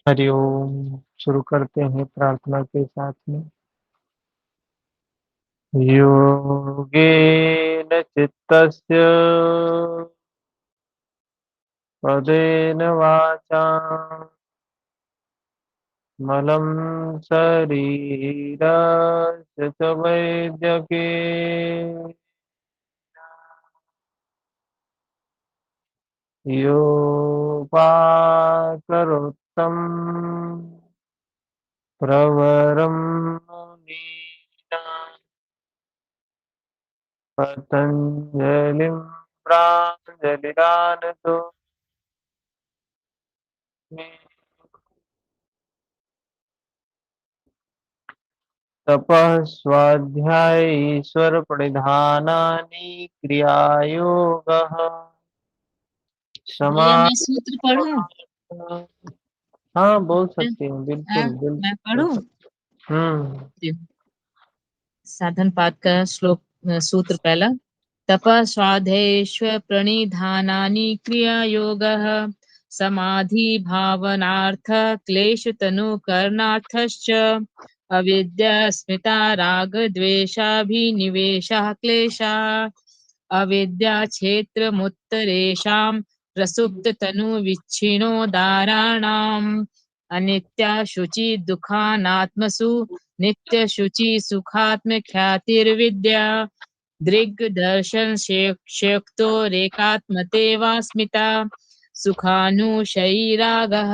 हरिओम। शुरू करते हैं प्रार्थना के साथ में। योगेन चित्तस्य पदेन वाचा मलं शरीरस्य च वैद्यके योपाकरोत्तम प्रवरं मुनीनां पतञ्जलिं प्राञ्जलिरानतो तपः स्वाध्याय ईश्वर प्रणिधानानि क्रियायोगः भैया मैं सूत्र पढ़ूं? समाधिः। हाँ, बोल सकते हैं, बिल्कुल मैं बिल्कुल बोल पढ़ूं? सकते। हम्म। साधन पाठ का श्लोक सूत्र पहला। तपः स्वाध्यायेष्व प्रणिधानानि क्रिया योगः समाधि भावनार्थ क्लेश तनु करणार्थश्च अविद्या स्मिता राग द्वेषाभिनिवेशः क्लेशा अविद्या क्षेत्र मुत्तरेषां प्रसुप्त तनु विच्छिन्नो दाराणाम् अनित्या शुचि दुःखानात्मसु नित्य शुचि सुखात्म ख्यातिर्विद्या दृग्दर्शन शक्तो रेकात्मते वास्मिता सुखानुशयी रागः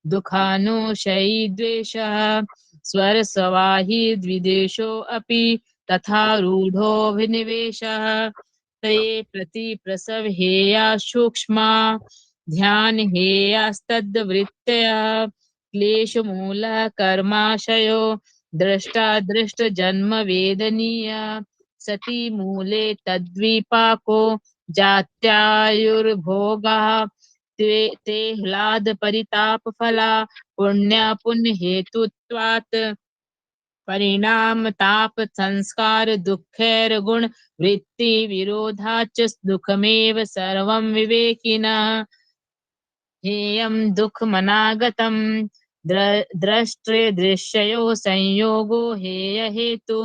दुःखानुशयी द्वेषः स्वरसवाहि द्विदेशो अपि तथा रूढोऽभिनिवेशः ते प्रति प्रसव हेया सूक्ष्मा ध्यान हेयास्तद्वृत्तया क्लेश मूल कर्माशयो दृष्टा दृष्ट जन्म वेदनीय सती मूले तद्विपाको जात्यायुर्भोगः ते ह्लाद परिताप फला पुण्य पुण्य हेतुत्वात् परिणाम ताप संस्कार दुःखैर गुण वृत्ति विरोधाच दुःखमेव सर्वं विवेकिनः हेयं दुःखमनागतं द्रष्टे दृश्ययो संयोगो हेय हेतु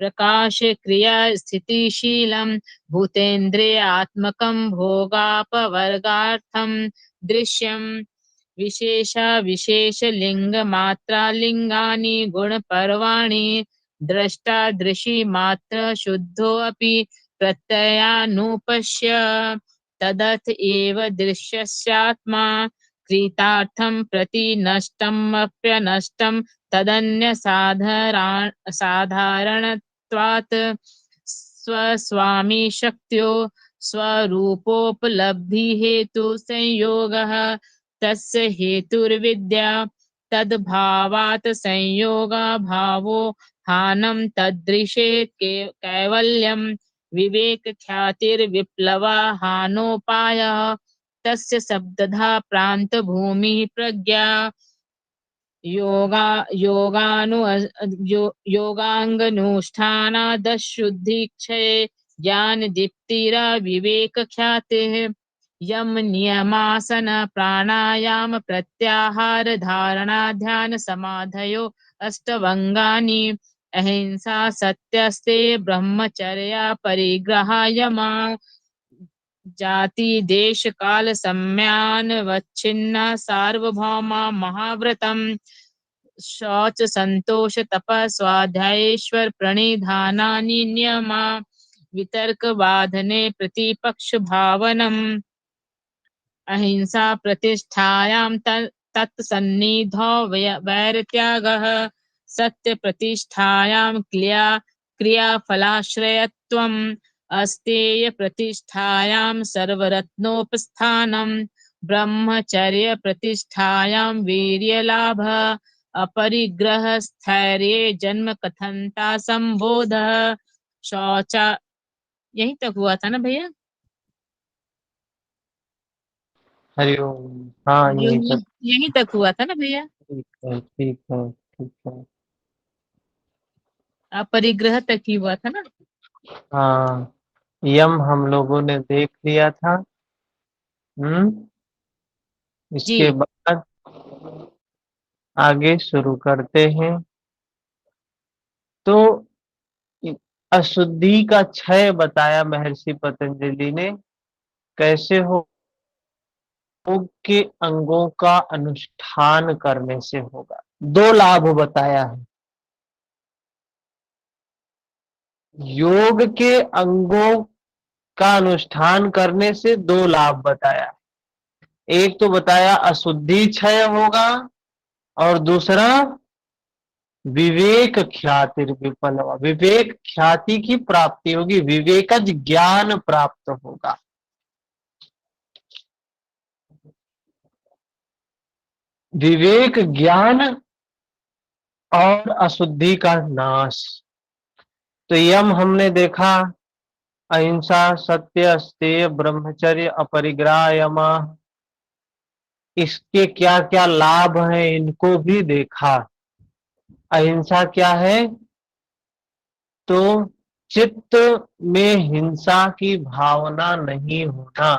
प्रकाश क्रिया स्थितिशीलं भूतेन्द्रियात्मकं भोगापवर्गार्थं दृश्यं विशेषा विशेषलिंग मात्रा लिंगानि गुणपर्वाणि द्रष्टा दृशि मात्र शुद्धोऽपि प्रत्ययानुपश्य तदथ एव दृश्यस्यात्मा कृतार्थं प्रति नष्टमप्यनष्टं साधारणत्वात् स्वस्वामी शक्त्यो स्वरूपोपलब्धि हेतु संयोगः तस्य हेतुर्विद्या तद्भावात् संयोगा भावो हानं तदृशे कैवल्यं विवेक ख्यातिर्विप्लवा हानोपायः तस्य शब्दधा प्रांत भूमि प्रज्ञा योगानु योगांगनुष्ठानादशुद्धिक्षये ज्ञान दीप्तिरा विवेक ख्यातिः यम नियमासन प्राणायाम प्रत्याहार धारणा ध्यान समाधयो अष्टभंगानि अहिंसा सत्यस्ते ब्रह्मचर्या परिग्रहा यमा जाति देश काल सम्यानवच्छिन्ना सार्वभौमा महाव्रतम शौच संतोष तप स्वाध्यायेश्वर प्रणिधानानि नियमा वितर्क वादने प्रतिपक्ष भावनम अहिंसा प्रतिष्ठायां तत्सन्निधौ वैरत्यागः सत्य प्रतिष्ठायां क्रियाफलाश्रयत्वम् अस्तेय प्रतिष्ठायां सर्वरत्नोपस्थानं ब्रह्मचर्य प्रतिष्ठायां वीर्यलाभ अपरिग्रह स्थैर्ये जन्म कथनता संबोध शौचा। यहीं तक हुआ था ना भैया? हरिओम। हाँ, यही सब। यहीं तक हुआ था ना भैया? ठीक है, ठीक है, ठीक है। अपरिग्रह तक ही हुआ था ना? हाँ, यम हम लोगों ने देख लिया था। हम्म। इसके जी। बाद आगे शुरू करते हैं। तो अशुद्धि का क्षय बताया महर्षि पतंजलि ने, कैसे हो? योग के अंगों का अनुष्ठान करने से होगा। दो लाभ बताया है। योग के अंगों का अनुष्ठान करने से दो लाभ बताया। एक तो बताया अशुद्धि क्षय होगा, और दूसरा विवेक ख्याति विफलवा, विवेक ख्याति की प्राप्ति होगी, विवेकज ज्ञान प्राप्त होगा। विवेक ज्ञान और अशुद्धि का नाश। तो यम हमने देखा, अहिंसा, सत्य, अस्तेय, ब्रह्मचर्य, अपरिग्रह, यमा, इसके क्या क्या लाभ हैं इनको भी देखा। अहिंसा क्या है? तो चित्त में हिंसा की भावना नहीं होना,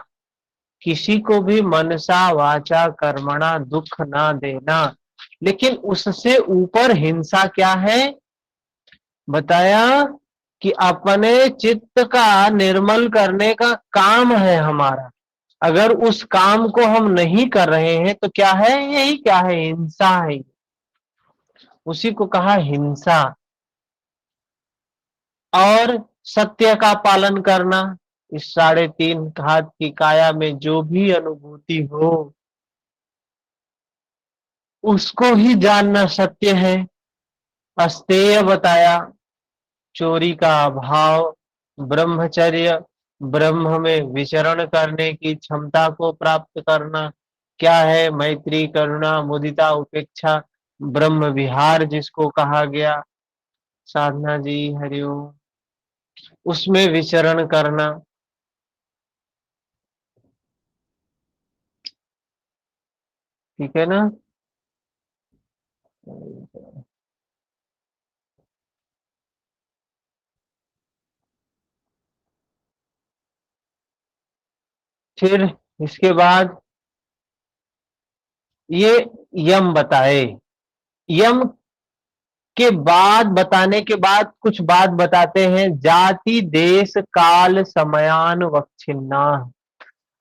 किसी को भी मनसा वाचा कर्मणा दुख ना देना। लेकिन उससे ऊपर हिंसा क्या है बताया, कि अपने चित्त का निर्मल करने का काम है हमारा। अगर उस काम को हम नहीं कर रहे हैं तो क्या है? यही क्या है? हिंसा है। उसी को कहा हिंसा। और सत्य का पालन करना, इस 3.5 हाथ की काया में जो भी अनुभूति हो उसको ही जानना सत्य है। अस्तेय बताया, चोरी का अभाव, ब्रह्मचर्य, ब्रह्म में विचरण करने की क्षमता को प्राप्त करना। क्या है? मैत्री, करुणा, मुदिता, उपेक्षा, ब्रह्म विहार जिसको कहा गया। साधना जी हरिओम। उसमें विचरण करना। ठीक है ना? फिर इसके बाद ये यम बताए। यम के बाद बताने के बाद कुछ बात बताते हैं, जाति देश काल समयान वक्षिन्ना।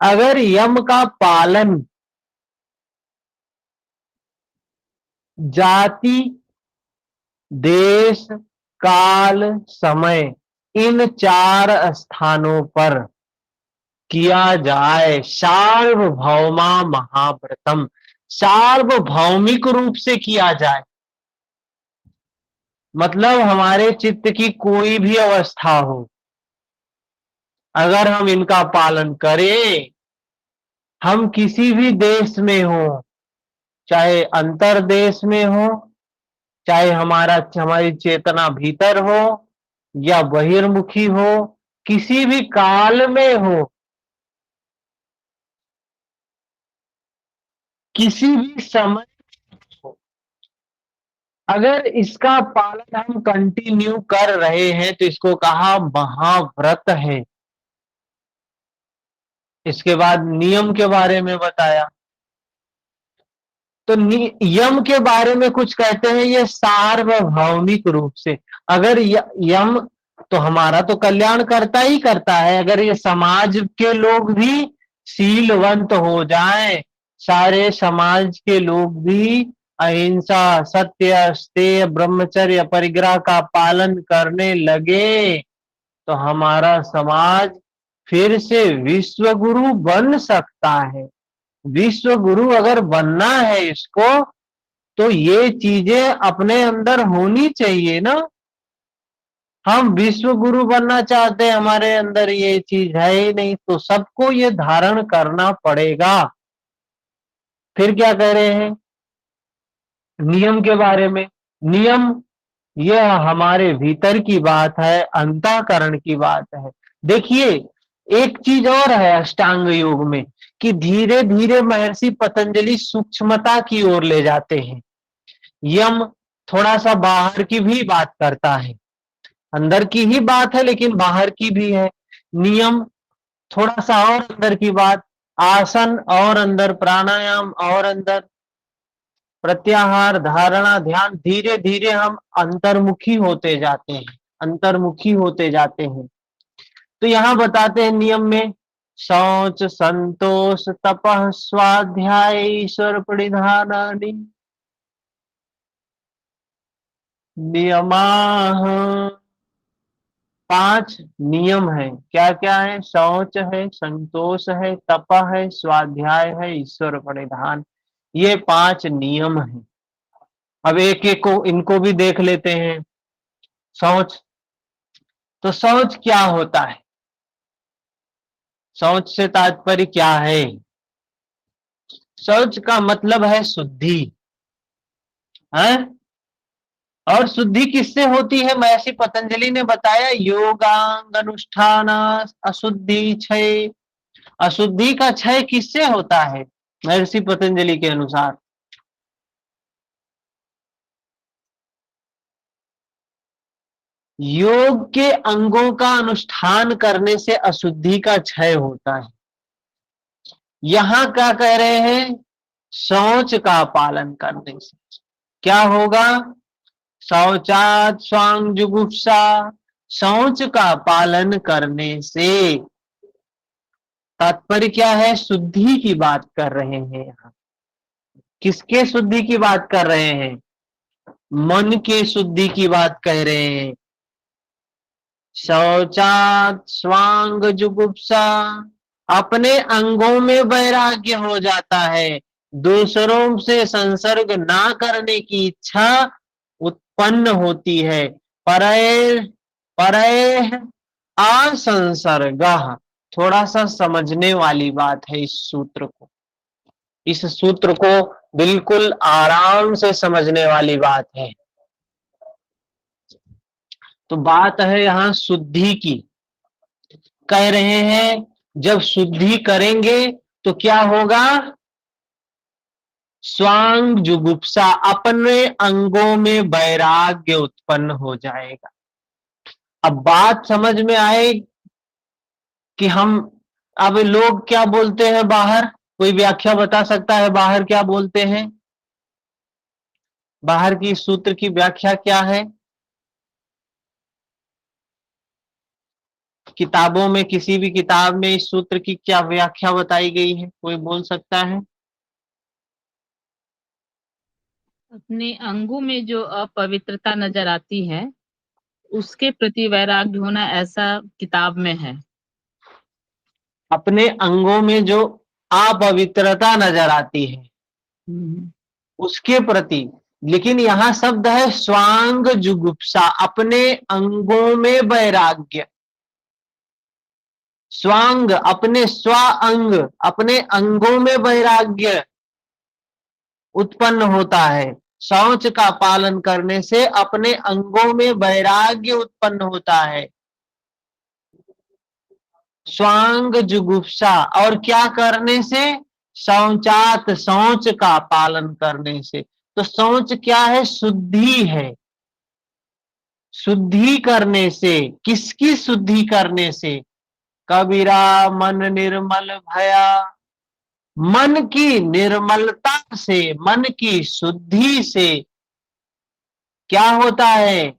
अगर यम का पालन जाति देश काल समय इन 4 स्थानों पर किया जाए, सार्वभौमा महाव्रतम, सार्वभौमिक रूप से किया जाए, मतलब हमारे चित्त की कोई भी अवस्था हो, अगर हम इनका पालन करें, हम किसी भी देश में हो, चाहे अंतर देश में हो, चाहे हमारी चेतना भीतर हो या बहिर्मुखी हो, किसी भी काल में हो, किसी भी समय हो, अगर इसका पालन हम कंटिन्यू कर रहे हैं तो इसको कहा महाव्रत है। इसके बाद नियम के बारे में बताया। तो यम के बारे में कुछ कहते हैं, ये सार्वभौमिक रूप से, अगर यम तो हमारा तो कल्याण करता ही करता है, अगर ये समाज के लोग भी शीलवंत हो जाएं, सारे समाज के लोग भी अहिंसा, सत्य, अस्तेय, ब्रह्मचर्य, परिग्रह का पालन करने लगे, तो हमारा समाज फिर से विश्व गुरु बन सकता है। विश्व गुरु अगर बनना है इसको, तो ये चीजें अपने अंदर होनी चाहिए ना। हम विश्व गुरु बनना चाहते हैं, हमारे अंदर ये चीज है ही नहीं, तो सबको ये धारण करना पड़ेगा। फिर क्या कह रहे हैं नियम के बारे में? नियम यह हमारे भीतर की बात है, अंतःकरण की बात है। देखिए एक चीज और है अष्टांग योग में, कि धीरे धीरे महर्षि पतंजलि सूक्ष्मता की ओर ले जाते हैं। यम थोड़ा सा बाहर की भी बात करता है, अंदर की ही बात है लेकिन बाहर की भी है। नियम थोड़ा सा और अंदर की बात, आसन और अंदर, प्राणायाम और अंदर। प्रत्याहार, धारणा, ध्यान, धीरे धीरे हम अंतर्मुखी होते जाते हैं, अंतर्मुखी होते जाते हैं। तो यहाँ बताते हैं नियम में, शौच, संतोष, तपः, स्वाध्याय, ईश्वर प्रणिधानानि नियमाः। 5 नियम है। क्या क्या है? शौच है, संतोष है, तप है, स्वाध्याय है, ईश्वर प्रणिधान। ये 5 नियम है। अब एक एक को इनको भी देख लेते हैं। शौच, तो शौच क्या होता है? शौच से तात्पर्य क्या है? शौच का मतलब है शुद्धि है। और शुद्धि किससे होती है? महर्षि पतंजलि ने बताया, योगांग अनुष्ठान अशुद्धि क्षय। अशुद्धि का क्षय किससे होता है महर्षि पतंजलि के अनुसार? योग के अंगों का अनुष्ठान करने से अशुद्धि का क्षय होता है। यहां क्या कह रहे हैं? शौच का पालन करने से क्या होगा? शौचात स्वांग जुगुप्सा। शौच का पालन करने से तात्पर्य क्या है? शुद्धि की बात कर रहे हैं यहाँ। किसके शुद्धि की बात कर रहे हैं? मन के शुद्धि की बात कह रहे हैं। शौचात स्वांग जुगुप्सा, अपने अंगों में वैराग्य हो जाता है। दूसरों से संसर्ग ना करने की इच्छा उत्पन्न होती है। परय परय असंसर्ग। थोड़ा सा समझने वाली बात है इस सूत्र को। इस सूत्र को बिल्कुल आराम से समझने वाली बात है। तो बात है यहां शुद्धि की। कह रहे हैं जब शुद्धि करेंगे तो क्या होगा? स्वांग जुगुप्सा, अपने अंगों में वैराग्य उत्पन्न हो जाएगा। अब बात समझ में आए कि हम, अब लोग क्या बोलते हैं बाहर? कोई व्याख्या बता सकता है बाहर क्या बोलते हैं? बाहर की सूत्र की व्याख्या क्या है? किताबों में, किसी भी किताब में इस सूत्र की क्या व्याख्या बताई गई है? कोई बोल सकता है? अपने अंगों में जो अपवित्रता नजर आती है उसके प्रति वैराग्य होना, ऐसा किताब में है। अपने अंगों में जो अपवित्रता नजर आती है उसके प्रति, लेकिन यहां शब्द है स्वांग जुगुप्सा, अपने अंगों में वैराग्य। स्वांग अपने स्व अंग, अपने अंगों में वैराग्य उत्पन्न होता है। शौच का पालन करने से अपने अंगों में वैराग्य उत्पन्न होता है। स्वांग जुगुप्सा, और क्या करने से? शौचात, शौच का पालन करने से। तो शौच क्या है? शुद्धि है। शुद्धि करने से, किसकी शुद्धि करने से? कबीरा मन निर्मल भया, मन की निर्मलता से, मन की शुद्धि से क्या होता है?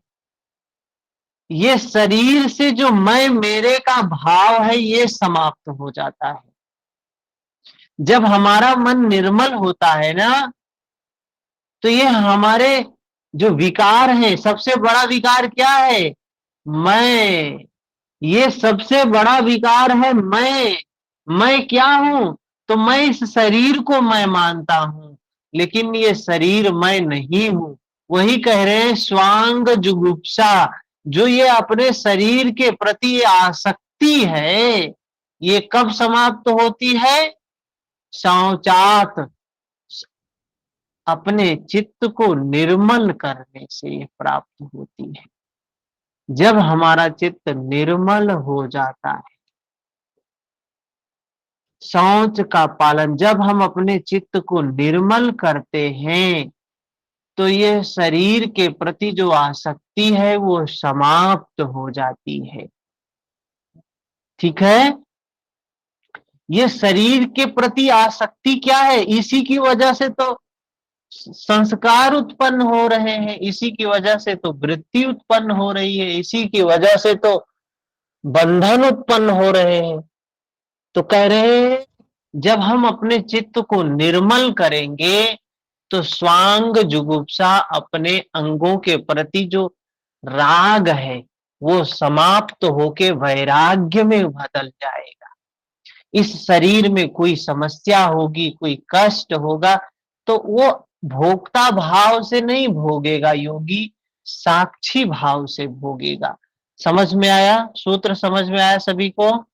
ये शरीर से जो मैं मेरे का भाव है ये समाप्त हो जाता है। जब हमारा मन निर्मल होता है ना, तो ये हमारे जो विकार हैं, सबसे बड़ा विकार क्या है? मैं। ये सबसे बड़ा विकार है मैं क्या हूं? तो मैं इस शरीर को मैं मानता हूं, लेकिन ये शरीर मैं नहीं हूं। वही कह रहे हैं स्वांग जुगुप्सा, जो ये अपने शरीर के प्रति आसक्ति है, ये कब समाप्त होती है? शौचात, अपने चित्त को निर्मल करने से ये प्राप्त होती है। जब हमारा चित्त निर्मल हो जाता है, शौच का पालन, जब हम अपने चित्त को निर्मल करते हैं, तो ये शरीर के प्रति जो आसक्ति है वो समाप्त हो जाती है। ठीक है? ये शरीर के प्रति आसक्ति क्या है? इसी की वजह से तो संस्कार उत्पन्न हो रहे हैं, इसी की वजह से तो वृत्ति उत्पन्न हो रही है, इसी की वजह से तो बंधन उत्पन्न हो रहे हैं। तो कह रहे हैं जब हम अपने चित्त को निर्मल करेंगे तो स्वांग जुगुप्सा, अपने अंगों के प्रति जो राग है वो समाप्त होके वैराग्य में बदल जाएगा। इस शरीर में कोई समस्या होगी, कोई कष्ट होगा, तो वो भोक्ता भाव से नहीं भोगेगा योगी, साक्षी भाव से भोगेगा। समझ में आया? सूत्र समझ में आया सभी को?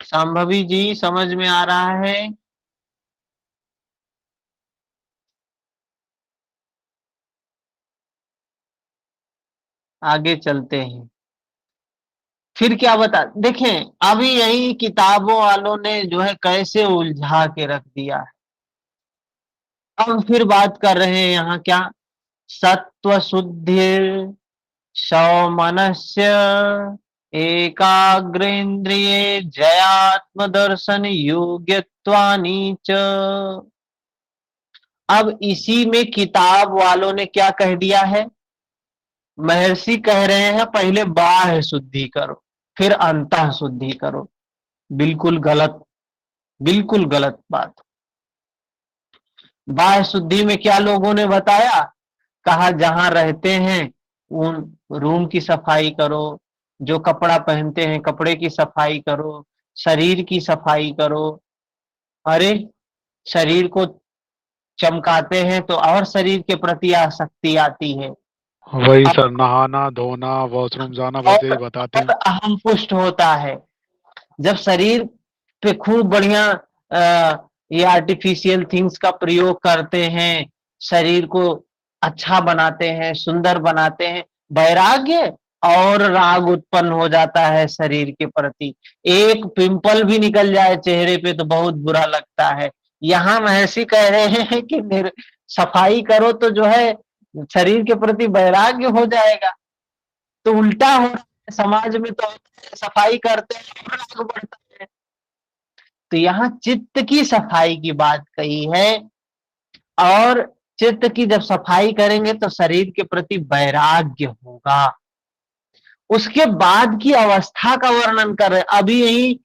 संभवी जी समझ में आ रहा है? आगे चलते हैं। फिर क्या बता, देखें अभी यही किताबों वालों ने जो है कैसे उलझा के रख दिया है। अब फिर बात कर रहे हैं यहाँ क्या, सत्व शुद्धि सौमनस्य एकाग्रेन्द्रिये जयात्म दर्शन योग्यत्वानि च। अब इसी में किताब वालों ने क्या कह दिया है, महर्षि कह रहे हैं पहले बाह्य शुद्धि करो फिर अंतः शुद्धि करो। बिल्कुल गलत, बिल्कुल गलत बात। बाह्य शुद्धि में क्या लोगों ने बताया, कहा जहां रहते हैं उन रूम की सफाई करो, जो कपड़ा पहनते हैं कपड़े की सफाई करो, शरीर की सफाई करो। अरे शरीर को चमकाते हैं तो और शरीर के प्रति आसक्ति आती है वही सर, नहाना धोना वॉशरूम जाना बस यही बताते और हैं। अहम पुष्ट होता है। जब शरीर पे खूब बढ़िया ये आर्टिफिशियल थिंग्स का प्रयोग करते हैं, शरीर को अच्छा बनाते हैं, सुंदर बनाते हैं, वैराग्य और राग उत्पन्न हो जाता है शरीर के प्रति। एक पिंपल भी निकल जाए चेहरे पे तो बहुत बुरा लगता है। यहाँ महर्षि कह रहे हैं कि सफाई करो तो जो है शरीर के प्रति वैराग्य हो जाएगा। तो उल्टा हो रहा है समाज में, तो सफाई करते हैं और राग बढ़ता है। तो यहाँ चित्त की सफाई की बात कही है, और चित्त की जब सफाई करेंगे तो शरीर के प्रति वैराग्य होगा। उसके बाद की अवस्था का वर्णन कर रहे, अभी यही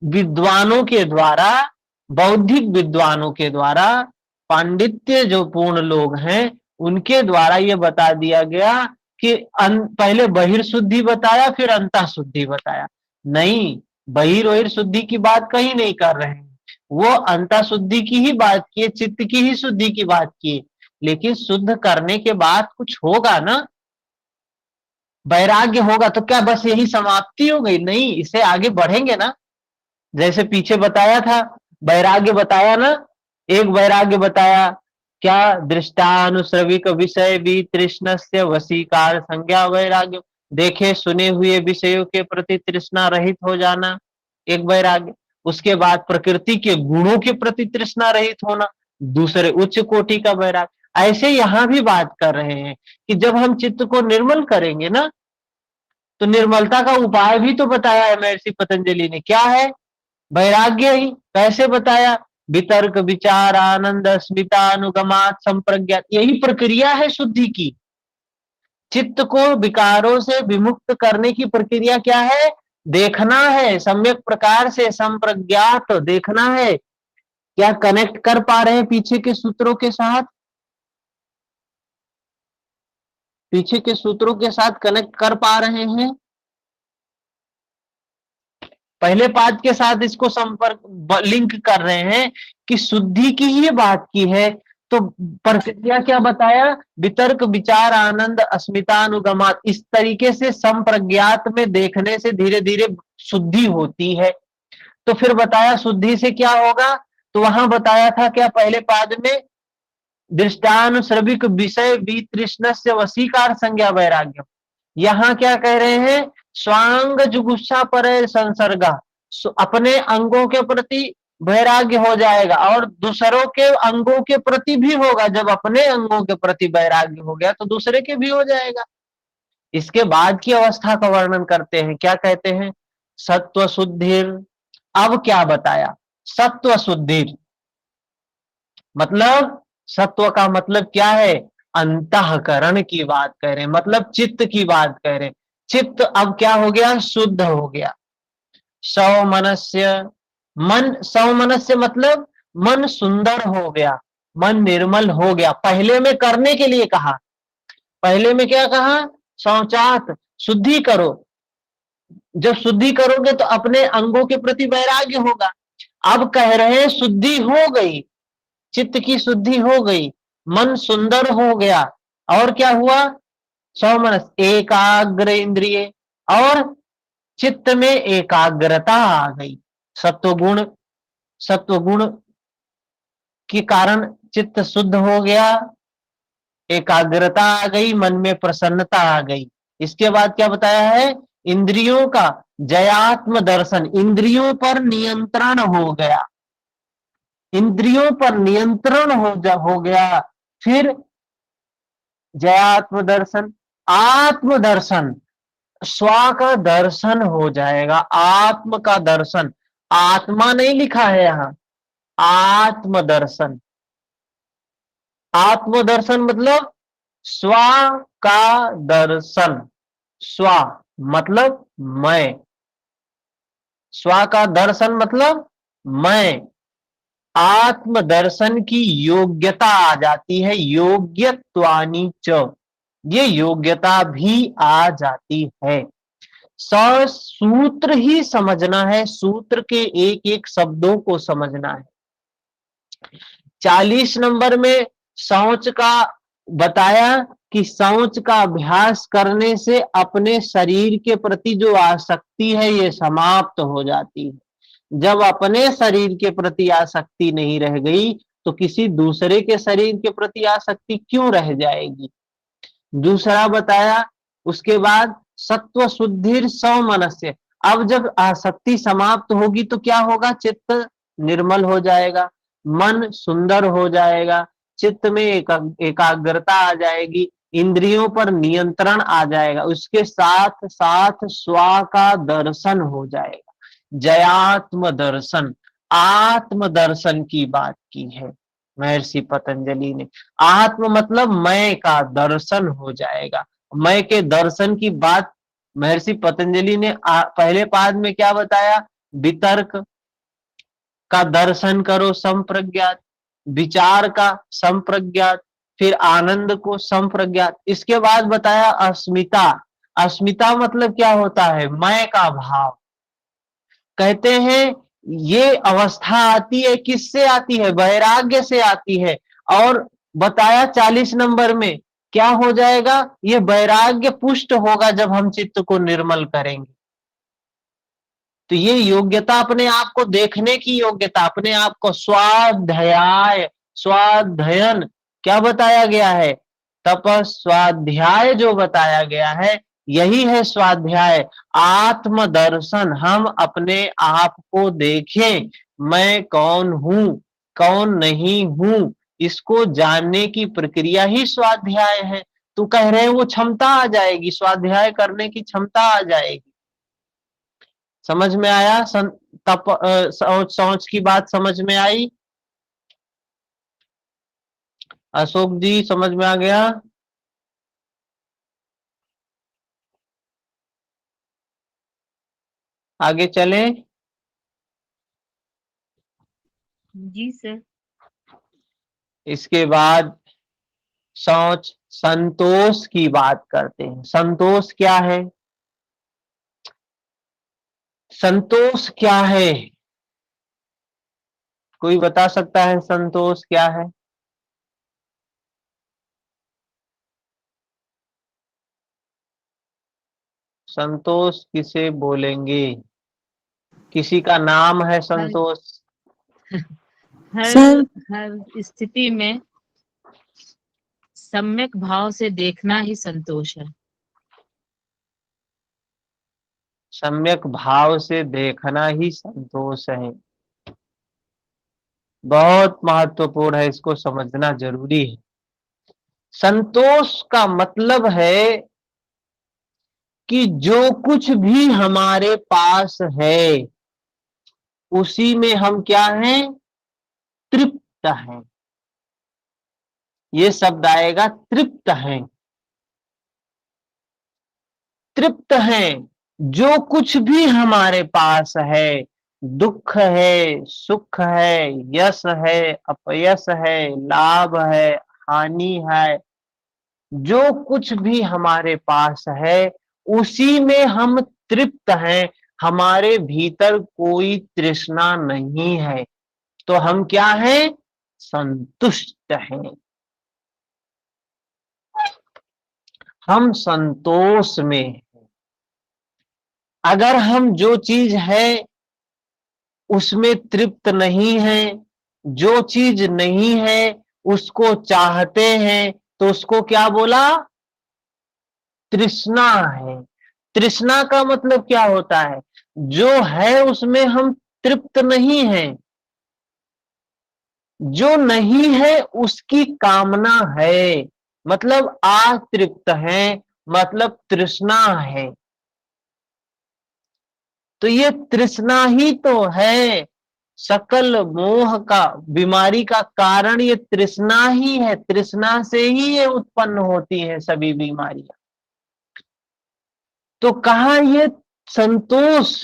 विद्वानों के द्वारा, बौद्धिक विद्वानों के द्वारा, पांडित्य जो पूर्ण लोग हैं उनके द्वारा ये बता दिया गया कि पहले बहिर्शुद्धि बताया फिर अंतः शुद्धि बताया। नहीं, बहिर् शुद्धि की बात कहीं नहीं कर रहे हैं, वो अंतः शुद्धि की ही बात की है, चित्त की ही शुद्धि की बात की है। लेकिन शुद्ध करने के बाद कुछ होगा ना, वैराग्य होगा, तो क्या बस यही समाप्ति हो गई? नहीं, इससे आगे बढ़ेंगे ना। जैसे पीछे बताया था, वैराग्य बताया ना, एक वैराग्य बताया क्या, दृष्टानुश्रविक विषय भी तृष्ण से वशीकार संज्ञा वैराग्य, देखे सुने हुए विषयों के प्रति तृष्णा रहित हो जाना, एक वैराग्य। उसके बाद प्रकृति के गुणों के प्रति तृष्णा रहित होना, दूसरे उच्च कोटि का वैराग्य। ऐसे यहां भी बात कर रहे हैं कि जब हम चित्त को निर्मल करेंगे ना, तो निर्मलता का उपाय भी तो बताया है महर्षि पतंजलि ने, क्या है, वैराग्य ही। कैसे बताया, वितर्क विचार आनंद अस्मिता अनुगमात संप्रज्ञात, यही प्रक्रिया है शुद्धि की। चित्त को विकारों से विमुक्त करने की प्रक्रिया क्या है, देखना है सम्यक प्रकार से, संप्रज्ञात देखना है। क्या कनेक्ट कर पा रहे हैं पीछे के सूत्रों के साथ? पीछे के सूत्रों के साथ कनेक्ट कर पा रहे हैं? पहले पाद के साथ इसको संपर्क लिंक कर रहे हैं कि शुद्धि की ही बात की है। तो प्रक्रिया क्या बताया, वितर्क विचार आनंद अस्मितानुगमात, इस तरीके से संप्रज्ञात में देखने से धीरे धीरे शुद्धि होती है। तो फिर बताया शुद्धि से क्या होगा, तो वहां बताया था क्या, पहले पाद में दृष्टानुश्रविक विषय वितृष्ण से वशीकार संज्ञा वैराग्य। यहाँ क्या कह रहे हैं, स्वांग जुगुप्सा पर संसर्गा, अपने अंगों के प्रति वैराग्य हो जाएगा और दूसरों के अंगों के प्रति भी होगा। जब अपने अंगों के प्रति वैराग्य हो गया तो दूसरे के भी हो जाएगा। इसके बाद की अवस्था का वर्णन करते हैं, क्या कहते हैं? सत्व शुद्धिर। अब क्या बताया? सत्व शुद्धिर मतलब, सत्व का मतलब क्या है? अंतःकरण की बात कह रहे हैं, मतलब चित्त की बात कह रहे हैं। चित्त अब क्या हो गया? शुद्ध हो गया। सौमनस्य, मन सौमनस्य मतलब मन सुंदर हो गया, मन निर्मल हो गया। पहले में करने के लिए कहा, पहले में क्या कहा? शौचात, शुद्धि करो। जब शुद्धि करोगे तो अपने अंगों के प्रति वैराग्य होगा। अब कह रहे हैं शुद्धि हो गई, चित्त की शुद्धि हो गई, मन सुंदर हो गया, और क्या हुआ? सौमनस एकाग्र इंद्रिय, और चित्त में एकाग्रता आ गई। सत्वगुण, सत्वगुण के कारण चित्त शुद्ध हो गया, एकाग्रता आ गई, मन में प्रसन्नता आ गई। इसके बाद क्या बताया है? इंद्रियों का जयात्म दर्शन, इंद्रियों पर नियंत्रण हो गया, इंद्रियों पर नियंत्रण हो गया। फिर जयात्म दर्शन, आत्म दर्शन, स्व का दर्शन हो जाएगा, आत्म का दर्शन। आत्मा नहीं लिखा है यहां, आत्म दर्शन। आत्म दर्शन मतलब स्व का दर्शन, स्व मतलब मैं, स्व का दर्शन मतलब मैं। आत्म दर्शन की योग्यता आ जाती है, योग्यत्वानि च, ये योग्यता भी आ जाती है। सूत्र ही समझना है, सूत्र के एक एक शब्दों को समझना है। 40 नंबर में शौच का बताया कि शौच का अभ्यास करने से अपने शरीर के प्रति जो आसक्ति है ये समाप्त हो जाती है। जब अपने शरीर के प्रति आसक्ति नहीं रह गई तो किसी दूसरे के शरीर के प्रति आसक्ति क्यों रह जाएगी? दूसरा बताया, उसके बाद सत्व शुद्धिर सौमनस्य। अब जब आसक्ति समाप्त होगी तो क्या होगा? चित्त निर्मल हो जाएगा, मन सुंदर हो जाएगा, चित्त में एकाग्रता आ जाएगी, इंद्रियों पर नियंत्रण आ जाएगा, उसके साथ साथ स्व का दर्शन हो जाएगा। जयात्म दर्शन, आत्म दर्शन की बात की है महर्षि पतंजलि ने। आत्म मतलब मैं का दर्शन हो जाएगा। मैं के दर्शन की बात महर्षि पतंजलि ने पहले पाद में क्या बताया? वितर्क का दर्शन करो संप्रज्ञात, विचार का संप्रज्ञात, फिर आनंद को संप्रज्ञात। इसके बाद बताया अस्मिता। अस्मिता मतलब क्या होता है? मैं का भाव। कहते हैं ये अवस्था आती है, किससे आती है? वैराग्य से आती है। और बताया 40 नंबर में क्या हो जाएगा? ये वैराग्य पुष्ट होगा जब हम चित्त को निर्मल करेंगे। तो ये योग्यता, अपने आप को देखने की योग्यता, अपने आप को स्वाध्याय, स्वाध्ययन क्या बताया गया है? तपस स्वाध्याय जो बताया गया है यही है स्वाध्याय। आत्म दर्शन, हम अपने आप को देखें, मैं कौन हूं, कौन नहीं हूं, इसको जानने की प्रक्रिया ही स्वाध्याय है। तो कह रहे हैं वो क्षमता आ जाएगी, स्वाध्याय करने की क्षमता आ जाएगी। समझ में आया? सोच की बात समझ में आई? अशोक जी समझ में आ गया? आगे चले। जी सर। इसके बाद सोच संतोष की बात करते हैं। संतोष क्या है? संतोष क्या है? कोई बता सकता है संतोष क्या है? संतोष किसे बोलेंगे? किसी का नाम है संतोष? हर सर हर स्थिति में सम्यक भाव से देखना ही संतोष है। सम्यक भाव से देखना ही संतोष है। बहुत महत्वपूर्ण है, इसको समझना जरूरी है। संतोष का मतलब है कि जो कुछ भी हमारे पास है उसी में हम क्या हैं, तृप्त हैं। ये शब्द आएगा, तृप्त हैं। तृप्त हैं, जो कुछ भी हमारे पास है, दुख है, सुख है, यश है, अपयश है, लाभ है, हानि है, जो कुछ भी हमारे पास है उसी में हम तृप्त हैं। हमारे भीतर कोई तृष्णा नहीं है, तो हम क्या हैं, संतुष्ट हैं। हम संतोष में हैं। अगर हम जो चीज है उसमें तृप्त नहीं है, जो चीज नहीं है उसको चाहते हैं, तो उसको क्या बोला, तृष्णा है। तृष्णा का मतलब क्या होता है, जो है उसमें हम तृप्त नहीं है, जो नहीं है उसकी कामना है, मतलब अतृप्त है, मतलब तृष्णा है। तो ये तृष्णा ही तो है, सकल मोह का, बीमारी का कारण ये तृष्णा ही है। तृष्णा से ही ये उत्पन्न होती है सभी बीमारियां। तो कहा ये संतोष,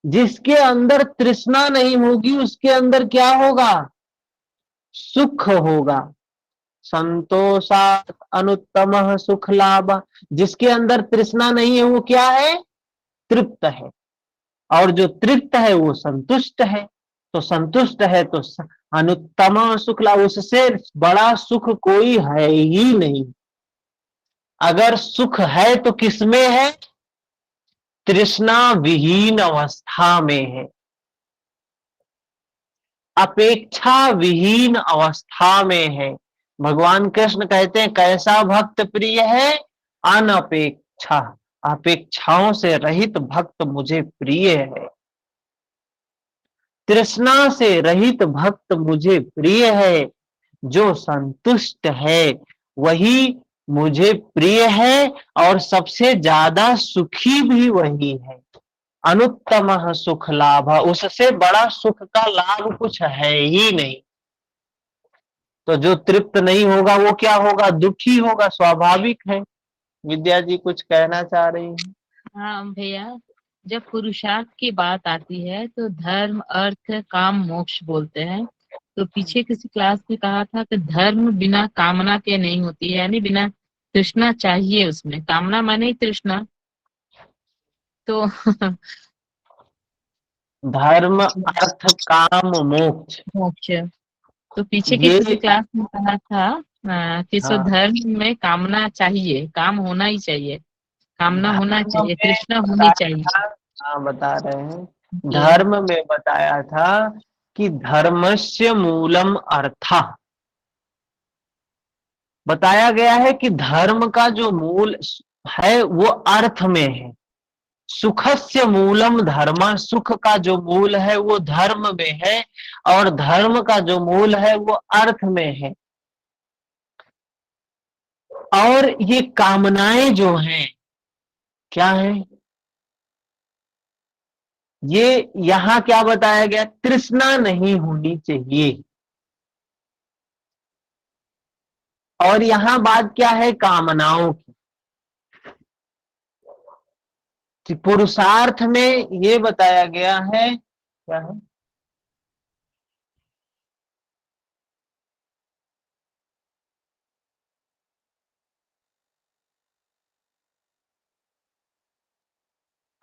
जिसके अंदर तृष्णा नहीं होगी उसके अंदर क्या होगा, सुख होगा। संतोषात अनुत्तम सुख लाभ, जिसके अंदर तृष्णा नहीं है वो क्या है, तृप्त है। और जो तृप्त है वो संतुष्ट है। तो संतुष्ट है तो अनुत्तम सुख लाभ, उससे बड़ा सुख कोई है ही नहीं। अगर सुख है तो किसमें है, तृष्णा विहीन अवस्था में है, अपेक्षा विहीन अवस्था में है। भगवान कृष्ण कहते हैं कैसा भक्त प्रिय है, अनपेक्षा, अपेक्षाओं से रहित भक्त मुझे प्रिय है। तृष्णा से रहित भक्त मुझे प्रिय है। जो संतुष्ट है वही मुझे प्रिय है, और सबसे ज्यादा सुखी भी वही है। अनुत्तम सुख लाभ, उससे बड़ा सुख का लाभ कुछ है ही नहीं। तो जो तृप्त नहीं होगा वो क्या होगा, दुखी होगा, स्वाभाविक है। विद्या जी कुछ कहना चाह रही हैं? हाँ भैया, जब पुरुषार्थ की बात आती है तो धर्म अर्थ काम मोक्ष बोलते हैं। तो पीछे किसी क्लास में कहा था कि धर्म बिना कामना के नहीं होती है, यानी बिना तृष्णा चाहिए उसमें, कामना माने ही तृष्णा। तो धर्म अर्थ काम मोक्ष, मोक्ष, तो पीछे के ये किसी क्लास में कहा था कि सो हाँ, धर्म में कामना चाहिए, काम होना ही चाहिए, कामना होना धर्म चाहिए, में तृष्णा होनी बताया चाहिए। था, हाँ बता रहे हैं, जी धर्म में बताया था कि धर्मस्य मूलम अर्था, बताया गया है कि धर्म का जो मूल है वो अर्थ में है। सुखस्य मूलम धर्म, सुख का जो मूल है वो धर्म में है, और धर्म का जो मूल है वो अर्थ में है। और ये कामनाएं जो हैं क्या है, ये यहां क्या बताया गया, तृष्णा नहीं होनी चाहिए। और यहां बात क्या है, कामनाओं की। कि पुरुषार्थ में ये बताया गया है, क्या है,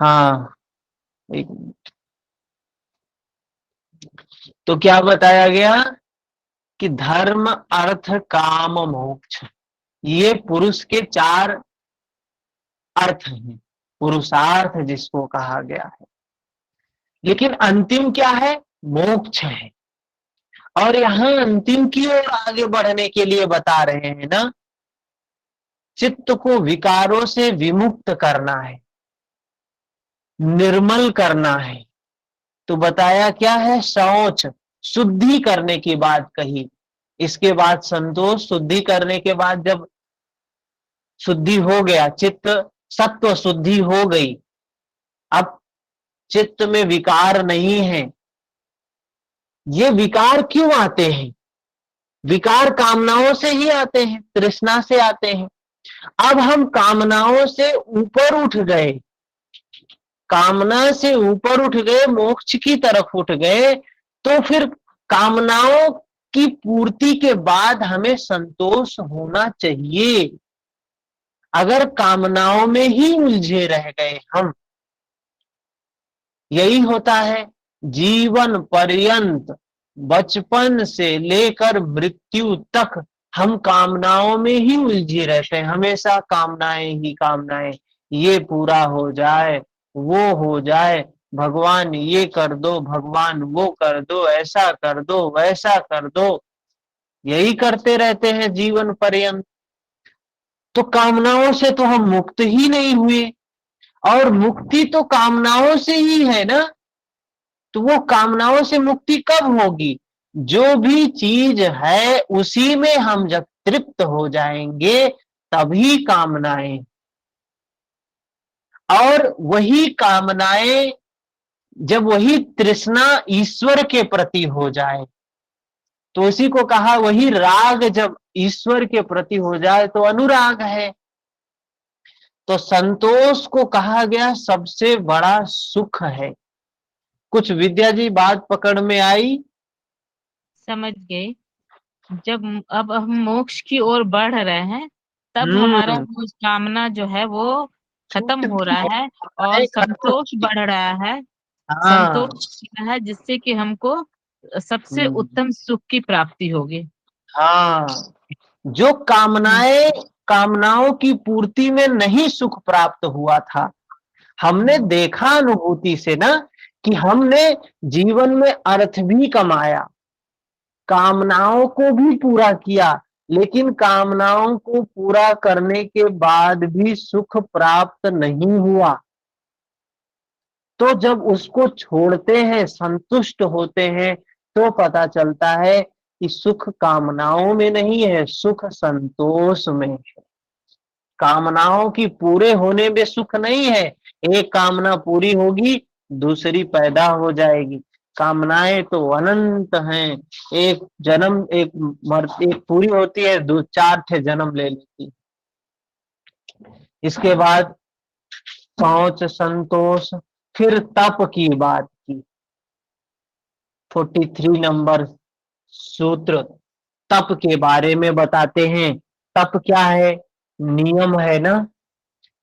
हाँ एक, तो क्या बताया गया कि धर्म अर्थ काम मोक्ष, ये पुरुष के चार अर्थ हैं, पुरुषार्थ जिसको कहा गया है। लेकिन अंतिम क्या है, मोक्ष है। और यहां अंतिम की ओर आगे बढ़ने के लिए बता रहे हैं ना, चित्त को विकारों से विमुक्त करना है, निर्मल करना है। तो बताया क्या है, शौच, शुद्धि करने की बात कही। इसके बाद संतोष, शुद्धि करने के बाद जब शुद्धि हो गया, चित्त सत्व शुद्धि हो गई, अब चित्त में विकार नहीं है। ये विकार क्यों आते हैं? विकार कामनाओं से ही आते हैं, तृष्णा से आते हैं। अब हम कामनाओं से ऊपर उठ गए, कामना से ऊपर उठ गए, मोक्ष की तरफ उठ गए, तो फिर कामनाओं की पूर्ति के बाद हमें संतोष होना चाहिए। अगर कामनाओं में ही उलझे रह गए हम, यही होता है जीवन पर्यंत, बचपन से लेकर मृत्यु तक हम कामनाओं में ही उलझे रहते हैं, हमेशा कामनाएं ही कामनाएं। ये पूरा हो जाए, वो हो जाए, भगवान ये कर दो, भगवान वो कर दो, ऐसा कर दो, वैसा कर दो, यही करते रहते हैं जीवन पर्यंत। तो कामनाओं से तो हम मुक्त ही नहीं हुए, और मुक्ति तो कामनाओं से ही है ना। तो वो कामनाओं से मुक्ति कब होगी? जो भी चीज है उसी में हम जब तृप्त हो जाएंगे तभी कामनाएं, और वही कामनाएं जब वही तृष्णा ईश्वर के प्रति हो जाए, तो उसी को कहा वही राग जब ईश्वर के प्रति हो जाए तो अनुराग है। तो संतोष को कहा गया सबसे बड़ा सुख है। कुछ विद्या जी बात पकड़ में आई? समझ गए। जब अब हम मोक्ष की ओर बढ़ रहे हैं, तब हमारा हम्म, वो कामना जो है वो खत्म हो रहा है और खत्म। संतोष बढ़ रहा है। हाँ। संतोष बढ़ रहा है जिससे कि हमको सबसे हम्म, उत्तम सुख की प्राप्ति होगी। हाँ। जो कामनाएं, कामनाओं की पूर्ति में नहीं सुख प्राप्त हुआ था, हमने देखा अनुभूति से ना कि हमने जीवन में अर्थ भी कमाया, कामनाओं को भी पूरा किया, लेकिन कामनाओं को पूरा करने के बाद भी सुख प्राप्त नहीं हुआ। तो जब उसको छोड़ते हैं, संतुष्ट होते हैं, तो पता चलता है कि सुख कामनाओं में नहीं है, सुख संतोष में है। कामनाओं की पूरे होने में सुख नहीं है, एक कामना पूरी होगी दूसरी पैदा हो जाएगी। कामनाएं तो अनंत हैं, एक जन्म एक पूरी होती है, दो चार ठे जन्म ले लेती। इसके बाद पहुंच संतोष, फिर तप की बात की। 43 नंबर सूत्र तप के बारे में बताते हैं। तप क्या है? नियम है ना,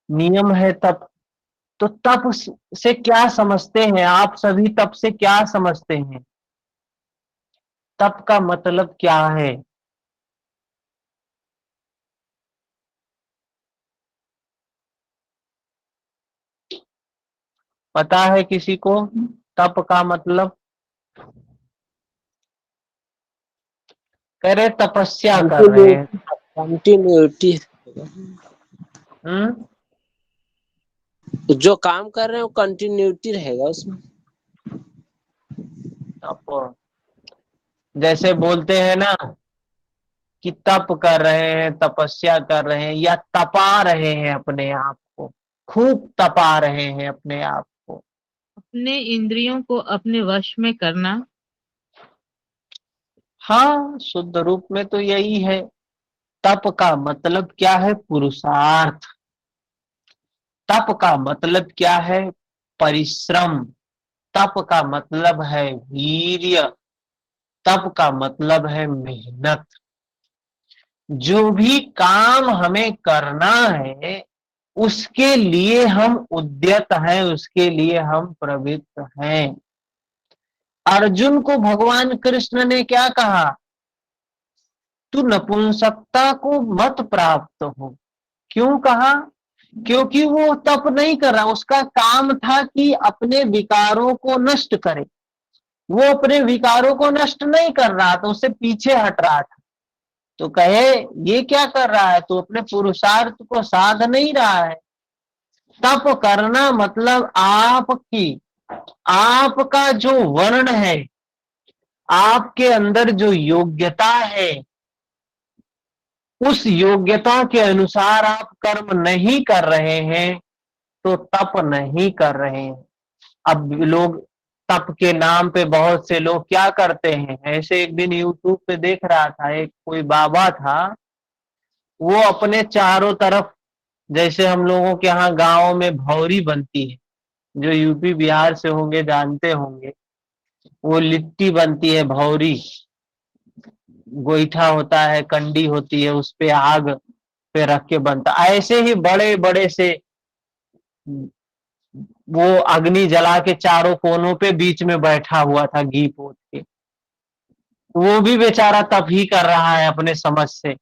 नियम है तप। तो तप से क्या समझते हैं आप सभी? तप से क्या समझते हैं? तप का मतलब क्या है? पता है किसी को तप का मतलब? कह रहे तपस्या कर रहे हैं। कंटिन्यूटी। हम्म, जो काम कर रहे हैं वो कंटिन्यूटी रहेगा उसमें। तप जैसे बोलते हैं ना कि तप कर रहे हैं, तपस्या कर रहे हैं, या तपा रहे हैं अपने आप को, खूब तपा रहे हैं अपने आप को। अपने इंद्रियों को अपने वश में करना। हाँ, शुद्ध रूप में तो यही है। तप का मतलब क्या है? पुरुषार्थ। तप का मतलब क्या है? परिश्रम। तप का मतलब है वीर्य। तप का मतलब है मेहनत। जो भी काम हमें करना है उसके लिए हम उद्यत हैं, उसके लिए हम प्रवृत्त हैं। अर्जुन को भगवान कृष्ण ने क्या कहा? तू नपुंसकता को मत प्राप्त हो। क्यों कहा? क्योंकि वो तप नहीं कर रहा, उसका काम था कि अपने विकारों को नष्ट करे। वो अपने विकारों को नष्ट नहीं कर रहा था, उससे पीछे हट रहा था। तो कहे ये क्या कर रहा है? तो अपने पुरुषार्थ को साध नहीं रहा है। तप करना मतलब आपका जो वर्ण है, आपके अंदर जो योग्यता है, उस योग्यता के अनुसार आप कर्म नहीं कर रहे हैं तो तप नहीं कर रहे हैं। अब लोग तप के नाम पे बहुत से लोग क्या करते हैं, ऐसे एक दिन यूट्यूब पे देख रहा था, एक कोई बाबा था, वो अपने चारों तरफ, जैसे हम लोगों के यहाँ गांव में भौरी बनती है, जो यूपी बिहार से होंगे जानते होंगे, वो लिट्टी बनती है भौरी, गोईठा होता है, कंडी होती है, उस पे आग पे रख के बनता। ऐसे ही बड़े बड़े से वो अग्नि जला के चारों कोनों पे बीच में बैठा हुआ था घी पोत के। वो भी बेचारा तप ही कर रहा है अपने समझ से,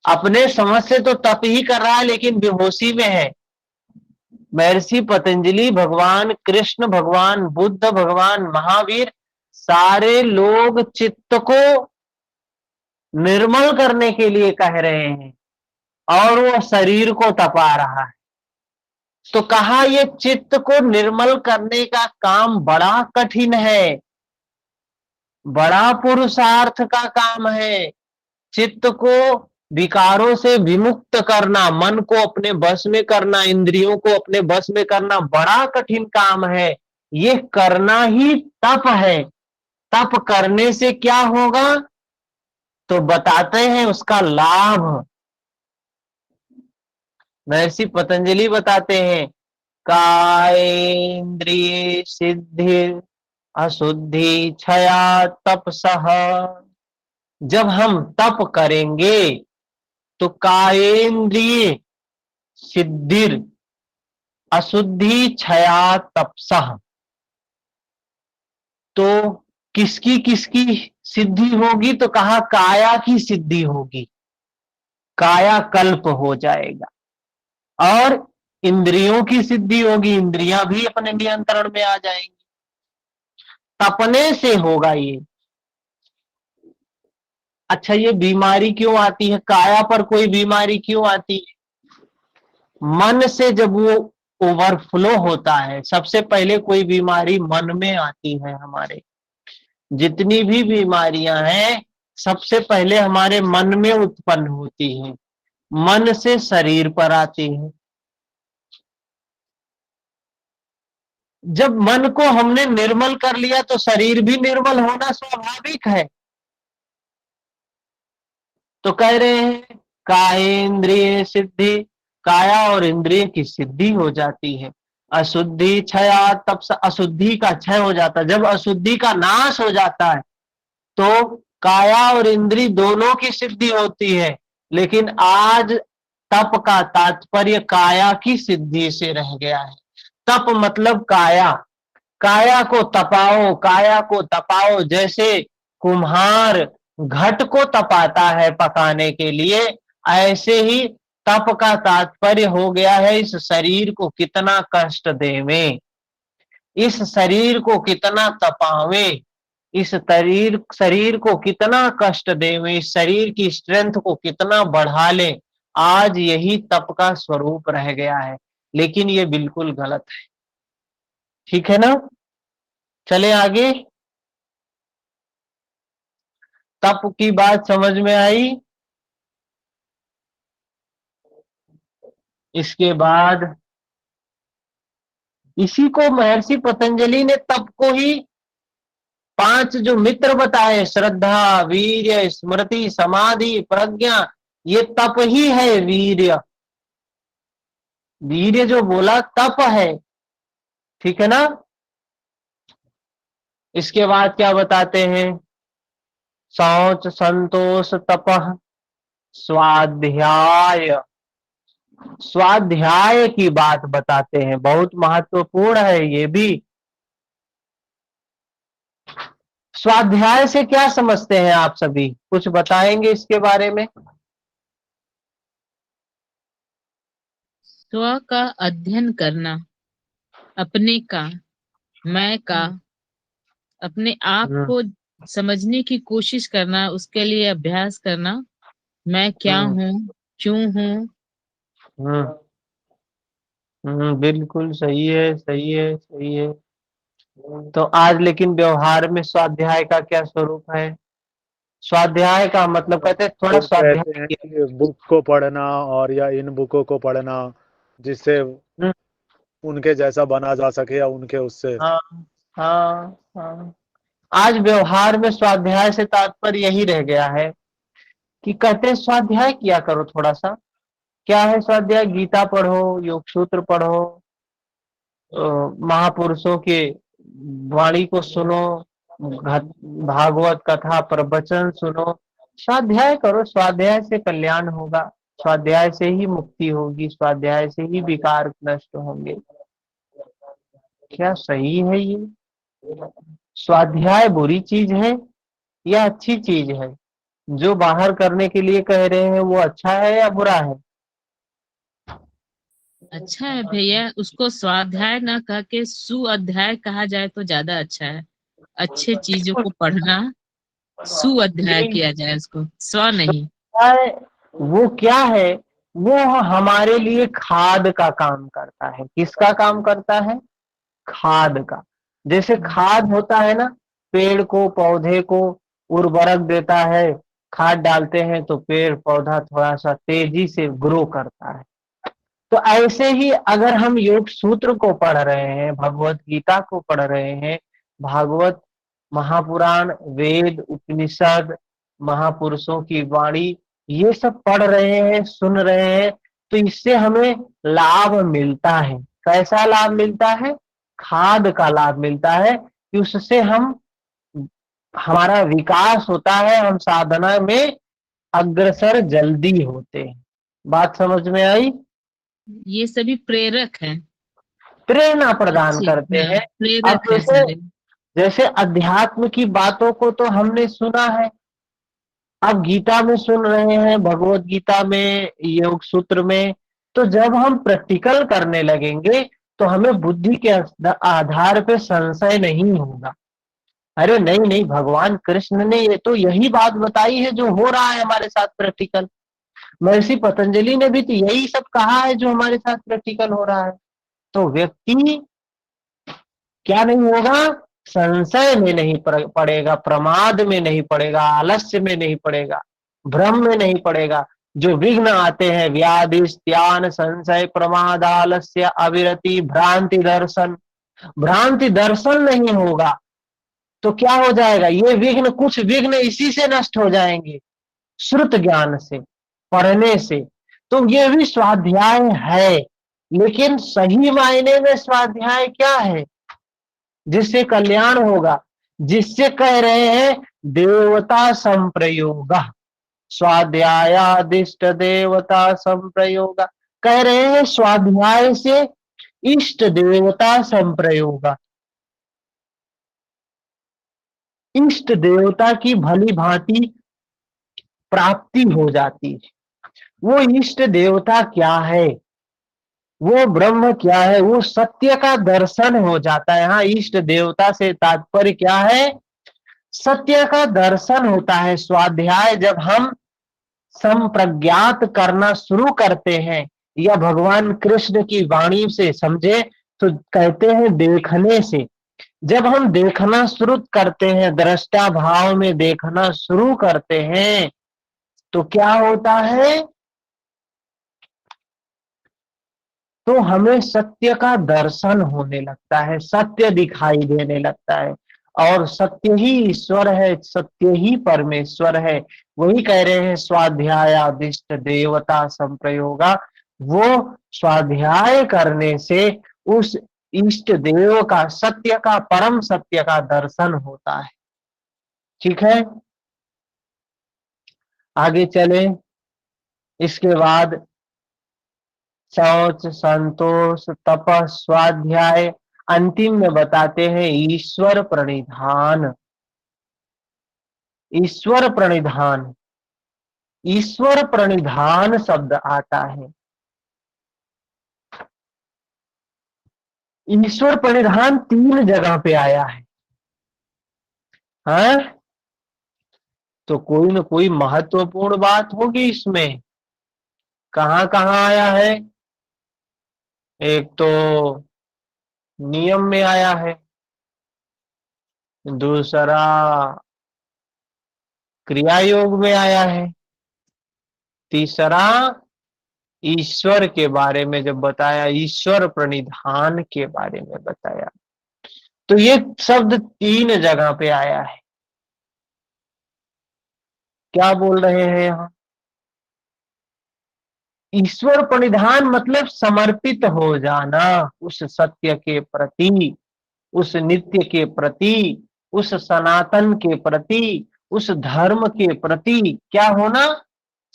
अपने समझ से तो तप ही कर रहा है, लेकिन बेहोशी में है। महर्षि पतंजलि, भगवान कृष्ण, भगवान बुद्ध, भगवान महावीर, सारे लोग चित्त को निर्मल करने के लिए कह रहे हैं और वो शरीर को तपा रहा है। तो कहा ये चित्त को निर्मल करने का काम बड़ा कठिन है, बड़ा पुरुषार्थ का काम है। चित्त को विकारों से विमुक्त करना, मन को अपने बस में करना, इंद्रियों को अपने बस में करना बड़ा कठिन काम है। ये करना ही तप है। तप करने से क्या होगा तो बताते हैं उसका लाभ। महर्षि पतंजलि बताते हैं, कायेन्द्रिय सिद्धि अशुद्धि क्षया तपसः। जब हम तप करेंगे तो कायेन्द्रिय सिद्धिर अशुद्धि क्षया तपसः, तो किसकी किसकी सिद्धि होगी तो कहा काया की सिद्धि होगी, काया कल्प हो जाएगा, और इंद्रियों की सिद्धि होगी, इंद्रियां भी अपने नियंत्रण में आ जाएंगी। तपने से होगा ये। अच्छा, ये बीमारी क्यों आती है, काया पर कोई बीमारी क्यों आती है? मन से जब वो ओवरफ्लो होता है, सबसे पहले कोई बीमारी मन में आती है। हमारे जितनी भी बीमारियां हैं सबसे पहले हमारे मन में उत्पन्न होती हैं, मन से शरीर पर आती है। जब मन को हमने निर्मल कर लिया तो शरीर भी निर्मल होना स्वाभाविक है। तो कह रहे हैं कायेन्द्रिय सिद्धि, काया और इंद्रिय की सिद्धि हो जाती है। अशुद्धि क्षया तपस, अशुद्धि का क्षय हो जाता है, जब अशुद्धि का नाश हो जाता है तो काया और इंद्रिय दोनों की सिद्धि होती है। लेकिन आज तप का तात्पर्य काया की सिद्धि से रह गया है। तप मतलब काया, काया को तपाओ, काया को तपाओ। जैसे कुम्हार घट को तपाता है पकाने के लिए, ऐसे ही तप का तात्पर्य हो गया है इस शरीर को कितना कष्ट देवें, इस शरीर को कितना तपावें, इस शरीर को कितना कष्ट देवें, इस शरीर की स्ट्रेंथ को कितना बढ़ा लें। आज यही तप का स्वरूप रह गया है, लेकिन ये बिल्कुल गलत है। ठीक है ना, चले आगे। तप की बात समझ में आई। इसके बाद इसी को महर्षि पतंजलि ने तप को ही 5 जो मित्र बताए, श्रद्धा, वीर्य, स्मृति, समाधि, प्रज्ञा, ये तप ही है। वीर्य, वीर्य जो बोला तप है, ठीक है ना। इसके बाद क्या बताते हैं, शौच, संतोष, तपः, स्वाध्याय। स्वाध्याय की बात बताते हैं, बहुत महत्वपूर्ण है ये भी। स्वाध्याय से क्या समझते हैं आप सभी, कुछ बताएंगे इसके बारे में? स्व का अध्ययन करना, अपने का, मैं का, अपने आप को समझने की कोशिश करना, उसके लिए अभ्यास करना। मैं क्या हूँ, क्यों हूँ। बिल्कुल सही है, सही है, सही है। तो आज लेकिन व्यवहार में स्वाध्याय का क्या स्वरूप है? स्वाध्याय का मतलब कहते हैं थोड़ा लोग कहते स्वाध्याय हैं किया। कि बुक को पढ़ना और या इन बुकों को पढ़ना जिससे हम्म, उनके जैसा बना जा सके या उनके उससे। हाँ हाँ हाँ। आज व्यवहार में स्वाध्याय से तात्पर्य यही रह गया है कि कहते हैं स्वाध्याय किया करो थोड़ा सा। क्या है स्वाध्याय? गीता पढ़ो, योग सूत्र पढ़ो, महापुरुषों के वाणी को सुनो, भागवत कथा प्रवचन सुनो, स्वाध्याय करो। स्वाध्याय से कल्याण होगा, स्वाध्याय से ही मुक्ति होगी, स्वाध्याय से ही विकार नष्ट होंगे। क्या सही है ये? स्वाध्याय बुरी चीज है या अच्छी चीज है? जो बाहर करने के लिए कह रहे हैं वो अच्छा है या बुरा है? अच्छा है भैया, उसको स्वाध्याय न कह के सुअध्याय कहा जाए तो ज्यादा अच्छा है। अच्छे चीजों को पढ़ना, सुअध्याय नहीं, किया जाए उसको, स्व नहीं। स्वाध्याय वो क्या है? वो हमारे लिए खाद का काम करता है। किसका काम करता है? खाद का। जैसे खाद होता है ना, पेड़ को पौधे को उर्वरक देता है, खाद डालते हैं तो पेड़ पौधा थोड़ा सा तेजी से ग्रो करता है। तो ऐसे ही अगर हम योग सूत्र को पढ़ रहे हैं, भगवत गीता को पढ़ रहे हैं, भागवत, महापुराण, वेद, उपनिषद, महापुरुषों की वाणी, ये सब पढ़ रहे हैं, सुन रहे हैं, तो इससे हमें लाभ मिलता है। कैसा लाभ मिलता है? खाद का लाभ मिलता है कि उससे हम हमारा विकास होता है, हम साधना में अग्रसर जल्दी होते हैं। बात समझ में आई? ये सभी प्रेरक हैं। प्रेरणा प्रदान अच्छे, करते हाँ, हैं। अब प्रेरक है जैसे सारे। जैसे अध्यात्म की बातों को तो हमने सुना है, अब गीता में सुन रहे हैं, भगवत गीता में, योग सूत्र में, तो जब हम प्रैक्टिकल करने लगेंगे तो हमें बुद्धि के आधार पे संशय नहीं होगा। अरे नहीं नहीं, भगवान कृष्ण ने ये तो यही बात बताई है जो हो रहा है हमारे साथ प्रैक्टिकल। महर्षि पतंजलि ने भी तो यही सब कहा है जो हमारे साथ प्रैक्टिकल हो रहा है। तो व्यक्ति क्या नहीं होगा? संशय में नहीं पड़ेगा, प्रमाद में नहीं पड़ेगा, आलस्य में नहीं पड़ेगा, भ्रम में नहीं पड़ेगा। जो विघ्न आते हैं, व्याधि, त्यान, संशय, प्रमाद, आलस्य, अविरति, भ्रांति दर्शन, भ्रांति दर्शन नहीं होगा तो क्या हो जाएगा? ये विघ्न, कुछ विघ्न इसी से नष्ट हो जाएंगे, श्रुत ज्ञान से, पढ़ने से। तो ये भी स्वाध्याय है, लेकिन सही मायने में स्वाध्याय क्या है? जिससे कल्याण होगा, जिससे कह रहे हैं देवता संप्रयोग, स्वाध्यायादिष्ट देवता संप्रयोग, कह रहे हैं स्वाध्याय से इष्ट देवता संप्रयोग, इष्ट देवता की भली भांति प्राप्ति हो जाती है। वो इष्ट देवता क्या है? वो ब्रह्म क्या है? वो सत्य का दर्शन हो जाता है। यहाँ इष्ट देवता से तात्पर्य क्या है? सत्य का दर्शन होता है। स्वाध्याय जब हम संप्रज्ञात करना शुरू करते हैं या भगवान कृष्ण की वाणी से समझे तो कहते हैं देखने से। जब हम देखना शुरू करते हैं, दृष्टा भाव में देखना शुरू करते हैं, तो क्या होता है? तो हमें सत्य का दर्शन होने लगता है, सत्य दिखाई देने लगता है। और सत्य ही ईश्वर है, सत्य ही परमेश्वर है। वही कह रहे हैं स्वाध्यायादिष्ट देवता संप्रयोगा। वो स्वाध्याय करने से उस इष्ट देव का, सत्य का, परम सत्य का दर्शन होता है। ठीक है, आगे चले। इसके बाद शौच, संतोष, तप, स्वाध्याय, अंतिम में बताते हैं ईश्वर प्रणिधान। ईश्वर प्रणिधान, ईश्वर प्रणिधान शब्द आता है। ईश्वर प्रणिधान 3 जगह पे आया है। हाँ, तो कोई न कोई महत्वपूर्ण बात होगी इसमें। कहां कहां आया है? एक तो नियम में आया है, दूसरा क्रिया योग में आया है। तीसरा ईश्वर के बारे में जब बताया, ईश्वर प्रणिधान के बारे में बताया, तो ये शब्द 3 जगह पे आया है। क्या बोल रहे हैं यहां? ईश्वर प्रणिधान मतलब समर्पित हो जाना उस सत्य के प्रति, उस नित्य के प्रति, उस सनातन के प्रति, उस धर्म के प्रति क्या होना?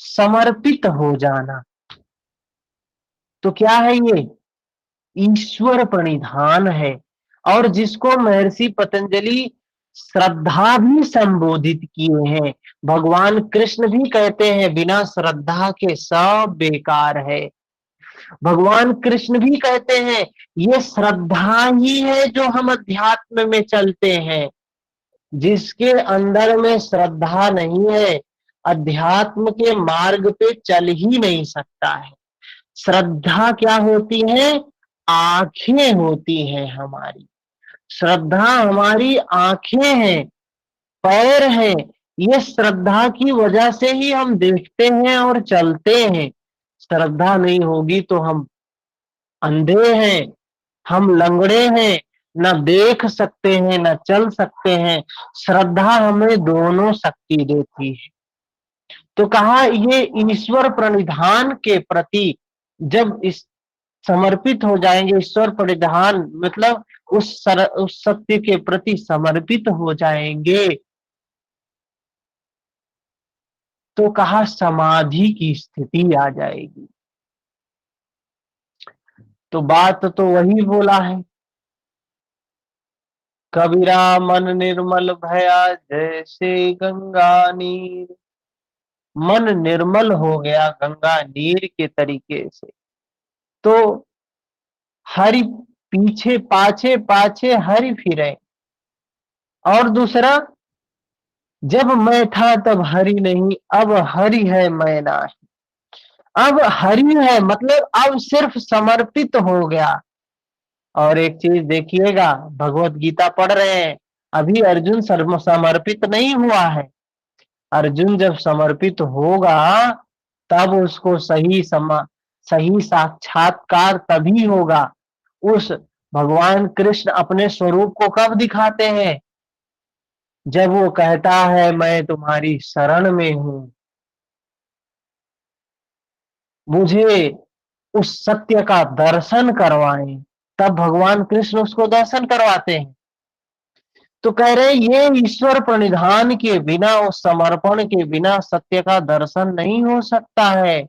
समर्पित हो जाना। तो क्या है ये? ईश्वर प्रणिधान है। और जिसको महर्षि पतंजलि श्रद्धा भी संबोधित किए हैं। भगवान कृष्ण भी कहते हैं बिना श्रद्धा के सब बेकार है। भगवान कृष्ण भी कहते हैं ये श्रद्धा ही है जो हम अध्यात्म में चलते हैं। जिसके अंदर में श्रद्धा नहीं है, अध्यात्म के मार्ग पे चल ही नहीं सकता है। श्रद्धा क्या होती है? आंखें होती हैं हमारी। श्रद्धा हमारी आंखें हैं, पैर हैं। ये श्रद्धा की वजह से ही हम देखते हैं और चलते हैं। श्रद्धा नहीं होगी तो हम अंधे हैं, हम लंगड़े हैं, न देख सकते हैं न चल सकते हैं। श्रद्धा हमें दोनों शक्ति देती है। तो कहा ये ईश्वर प्रणिधान के प्रति जब इस समर्पित हो जाएंगे, ईश्वर प्रणिधान मतलब उस सत्य के प्रति समर्पित हो जाएंगे, तो कहा समाधि की स्थिति आ जाएगी। तो बात तो वही बोला है, कबीरा मन निर्मल भया जैसे गंगा नीर। मन निर्मल हो गया गंगा नीर के तरीके से। तो हरि पीछे पाछे पाछे हरि फिरे। और दूसरा, जब मैं था तब हरि नहीं, अब हरि है मैं नहीं। अब हरि है मतलब अब सिर्फ समर्पित हो गया। और एक चीज देखिएगा, भगवत गीता पढ़ रहे हैं, अभी अर्जुन समर्पित नहीं हुआ है। अर्जुन जब समर्पित होगा तब उसको सही साक्षात्कार तभी होगा। उस भगवान कृष्ण अपने स्वरूप को कब दिखाते हैं? जब वो कहता है मैं तुम्हारी शरण में हूं, मुझे उस सत्य का दर्शन करवाएं, तब भगवान कृष्ण उसको दर्शन करवाते हैं। तो कह रहे ये ईश्वर प्रणिधान के बिना, उस समर्पण के बिना सत्य का दर्शन नहीं हो सकता है।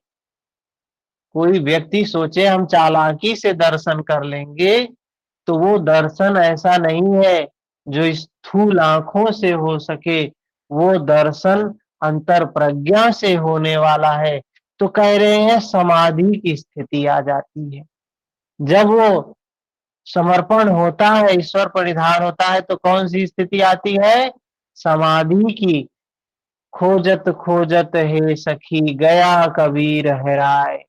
कोई व्यक्ति सोचे हम चालाकी से दर्शन कर लेंगे, तो वो दर्शन ऐसा नहीं है जो स्थूल आंखों से हो सके, वो दर्शन अंतर प्रज्ञा से होने वाला है। तो कह रहे हैं समाधि की स्थिति आ जाती है। जब वो समर्पण होता है, ईश्वर परिधान होता है, तो कौन सी स्थिति आती है? समाधि की। खोजत खोजत हे सखी गया कबीर हेराय,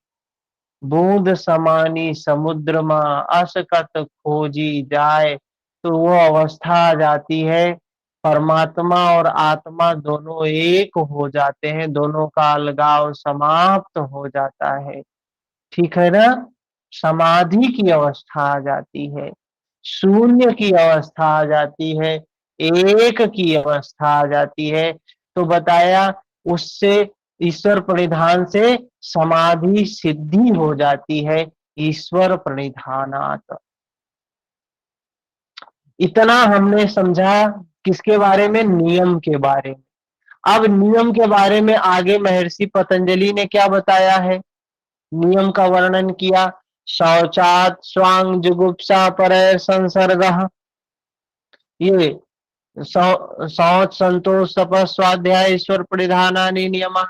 बूंद समानी समुद्र मां असकत खोजी जाए। तो वो अवस्था आ जाती है, परमात्मा और आत्मा दोनों एक हो जाते हैं, दोनों का अलगाव समाप्त हो जाता है। ठीक है ना? समाधि की अवस्था आ जाती है, शून्य की अवस्था आ जाती है, एक की अवस्था आ जाती है। तो बताया उससे, ईश्वर प्रणिधान से समाधि सिद्धि हो जाती है, ईश्वर प्रणिधानात। इतना हमने समझा किसके बारे में? नियम के बारे में। अब नियम के बारे में आगे महर्षि पतंजलि ने क्या बताया है? नियम का वर्णन किया, शौचात स्वांग जुगुप्सा पर संसर्ग। ये शौच संतोष तपस स्वाध्याय ईश्वर परिधानानि नियम,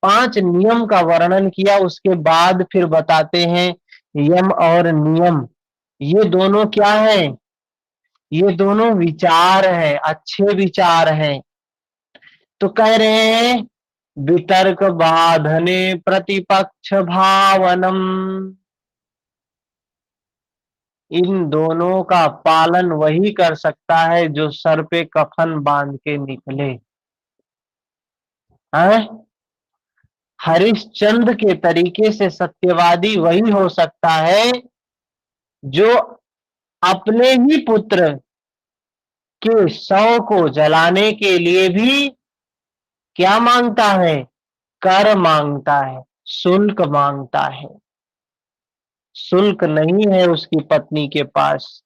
5 नियम का वर्णन किया। उसके बाद फिर बताते हैं यम और नियम, ये दोनों क्या है? ये दोनों विचार है, अच्छे विचार हैं। तो कह रहे हैं वितर्क बाधने प्रतिपक्ष भावनम, इन दोनों का पालन वही कर सकता है जो सर पे कफन बांध के निकले। है। हरिश्चंद्र के तरीके से सत्यवादी वही हो सकता है जो अपने ही पुत्र के शव को जलाने के लिए भी क्या मांगता है? कर मांगता है, शुल्क मांगता है। शुल्क नहीं है उसकी पत्नी के पास,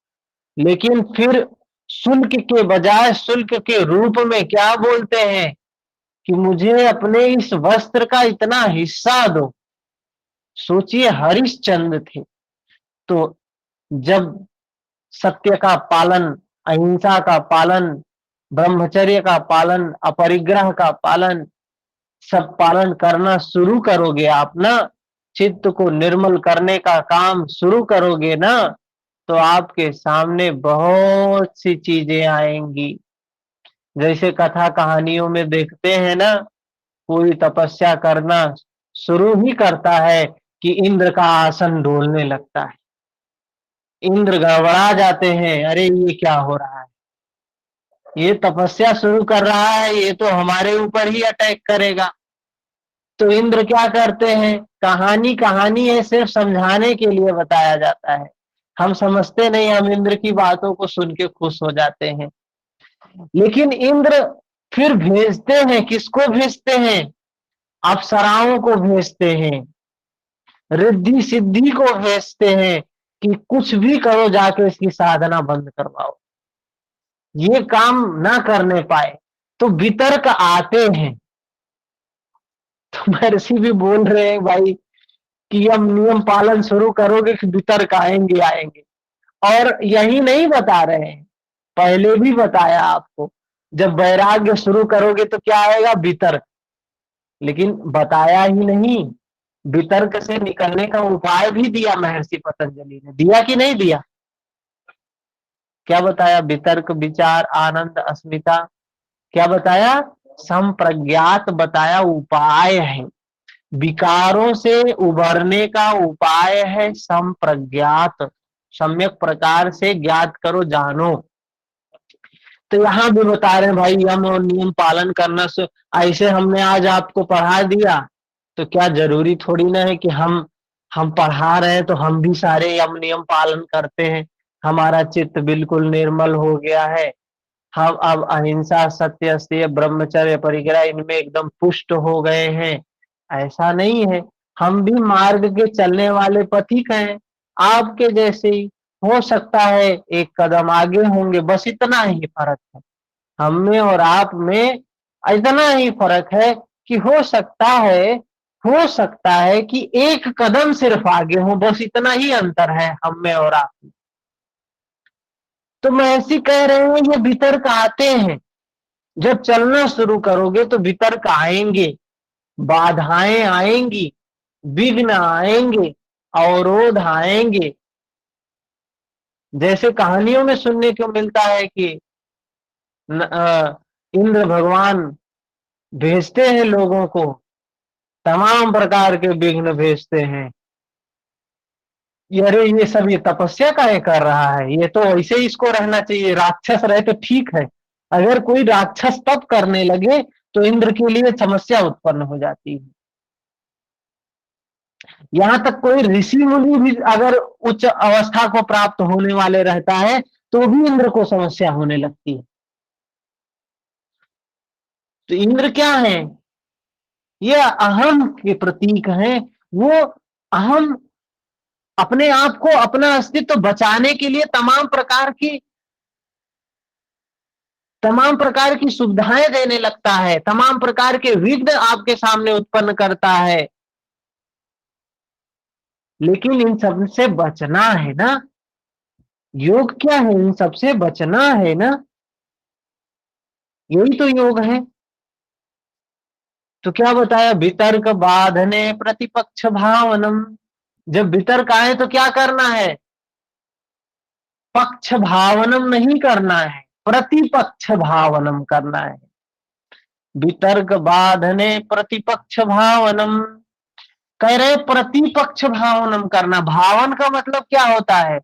लेकिन फिर शुल्क के बजाय शुल्क के रूप में क्या बोलते हैं कि मुझे अपने इस वस्त्र का इतना हिस्सा दो। सोचिए, हरिश्चंद्र थे तो जब सत्य का पालन, अहिंसा का पालन, ब्रह्मचर्य का पालन, अपरिग्रह का पालन, सब पालन करना शुरू करोगे आप ना, चित्त को निर्मल करने का काम शुरू करोगे ना, तो आपके सामने बहुत सी चीजें आएंगी। जैसे कथा कहानियों में देखते हैं ना, कोई तपस्या करना शुरू ही करता है कि इंद्र का आसन डोलने लगता है, इंद्र गड़बड़ा जाते हैं, अरे ये क्या हो रहा है, ये तपस्या शुरू कर रहा है, ये तो हमारे ऊपर ही अटैक करेगा। तो इंद्र क्या करते हैं? कहानी कहानी है, सिर्फ समझाने के लिए बताया जाता है, हम समझते नहीं, हम इंद्र की बातों को सुन के खुश हो जाते हैं। लेकिन इंद्र फिर भेजते हैं, किसको भेजते हैं? अप्सराओं को भेजते हैं, रिद्धि सिद्धि को भेजते हैं कि कुछ भी करो, जाके इसकी साधना बंद करवाओ। ये काम ना करने पाए तो वितर्क आते हैं। तो महर्षि भी बोल रहे हैं भाई कि हम नियम पालन शुरू करोगे कि वितर्क आएंगे आएंगे। और यही नहीं बता रहे हैं, पहले भी बताया आपको, जब वैराग्य शुरू करोगे तो क्या आएगा? वितर्क। लेकिन बताया ही नहीं, वितर्क से निकलने का उपाय भी दिया महर्षि पतंजलि ने, दिया कि नहीं दिया? क्या बताया? वितर्क, विचार, आनंद, अस्मिता, क्या बताया? संप्रज्ञात बताया, उपाय है। विकारों से उबरने का उपाय है संप्रज्ञात, सम्यक प्रकार से ज्ञात करो, जानो। तो यहां भी बता रहे हैं भाई, यम और नियम पालन करना से, ऐसे हमने आज आपको पढ़ा दिया तो क्या जरूरी थोड़ी ना है कि हम पढ़ा रहे हैं तो हम भी सारे यम नियम पालन करते हैं, हमारा चित्त बिल्कुल निर्मल हो गया है, हम अब अहिंसा, सत्य, अस्तेय, ब्रह्मचर्य, परिग्रह इनमें एकदम पुष्ट हो गए हैं। ऐसा नहीं है, हम भी मार्ग के चलने वाले पथिक हैं, आपके जैसे ही। हो सकता है एक कदम आगे होंगे, बस इतना ही फर्क है हम में और आप में, इतना ही फर्क है कि हो सकता है कि एक कदम सिर्फ आगे हो, बस इतना ही अंतर है हम में और आप में। तो महर्षि कह रहे हैं ये वितर्क आते हैं, जब चलना शुरू करोगे तो वितर्क आएंगे, बाधाएं आएंगी, विघ्न आएंगे, अवरोध आएंगे। जैसे कहानियों में सुनने को मिलता है कि इंद्र भगवान भेजते हैं लोगों को, तमाम प्रकार के विघ्न भेजते हैं, अरे ये सब, ये तपस्या काहे कर रहा है, ये तो ऐसे ही इसको रहना चाहिए, राक्षस रहे तो ठीक है। अगर कोई राक्षस तप करने लगे तो इंद्र के लिए समस्या उत्पन्न हो जाती है। यहां तक कोई ऋषि मुनि भी अगर उच्च अवस्था को प्राप्त होने वाले रहता है तो भी इंद्र को समस्या होने लगती है। तो इंद्र क्या है? ये अहम के प्रतीक हैं। वो अहम अपने आप को, अपना अस्तित्व बचाने के लिए तमाम प्रकार की सुविधाएं देने लगता है, तमाम प्रकार के विघ्न आपके सामने उत्पन्न करता है। लेकिन इन सब से बचना है ना, योग क्या है? इन सब से बचना है ना, यही तो योग है। तो क्या बताया? वितर्क बाधने प्रतिपक्ष भावनम। जब वितर्क आए तो क्या करना है? पक्ष भावनम नहीं करना है, प्रतिपक्ष भावनम करना है। वितर्क बाधने प्रतिपक्ष भावनम, कह रहे प्रतिपक्ष भावनम करना। भावन का मतलब क्या होता है?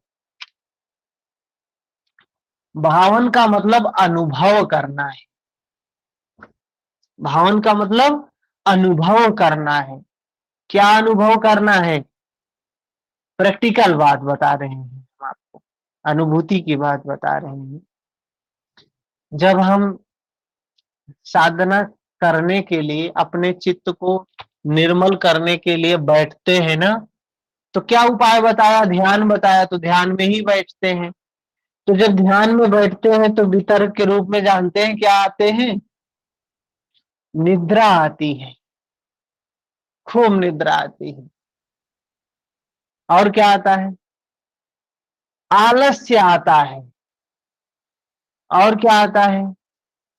भावन का मतलब अनुभव करना है। भावन का मतलब अनुभव करना है। क्या अनुभव करना है? प्रैक्टिकल बात बता रहे हैं हम आपको, अनुभूति की बात बता रहे हैं। जब हम साधना करने के लिए, अपने चित्त को निर्मल करने के लिए बैठते हैं ना, तो क्या उपाय बताया? ध्यान बताया, तो ध्यान में ही बैठते हैं। तो जब ध्यान में बैठते हैं तो वितर्क के रूप में जानते हैं क्या आते हैं? निद्रा आती है, खूब निद्रा आती है। और क्या आता है? आलस्य आता है। और क्या आता है?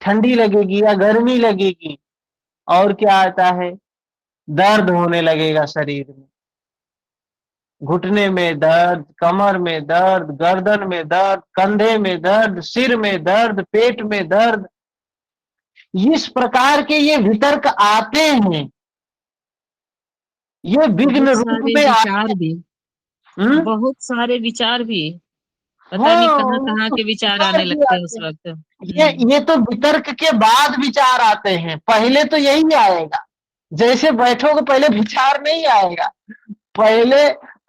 ठंडी लगेगी या गर्मी लगेगी। और क्या आता है? दर्द होने लगेगा शरीर में, घुटने में दर्द, कमर में दर्द, गर्दन में दर्द, कंधे में दर्द, सिर में दर्द, पेट में दर्द। इस प्रकार के ये वितर्क आते हैं, ये विघ्न बहुत रूप सारे में विचार भी, हम्म? बहुत सारे विचार भी, पता नहीं हाँ, कहाँ वो कहाँ तो के विचार विचार आने भी लगते हैं उस आते हैं। वक्त। ये तो वितर्क के बाद विचार आते हैं, पहले तो यही आएगा। जैसे बैठोगे पहले विचार नहीं आएगा, पहले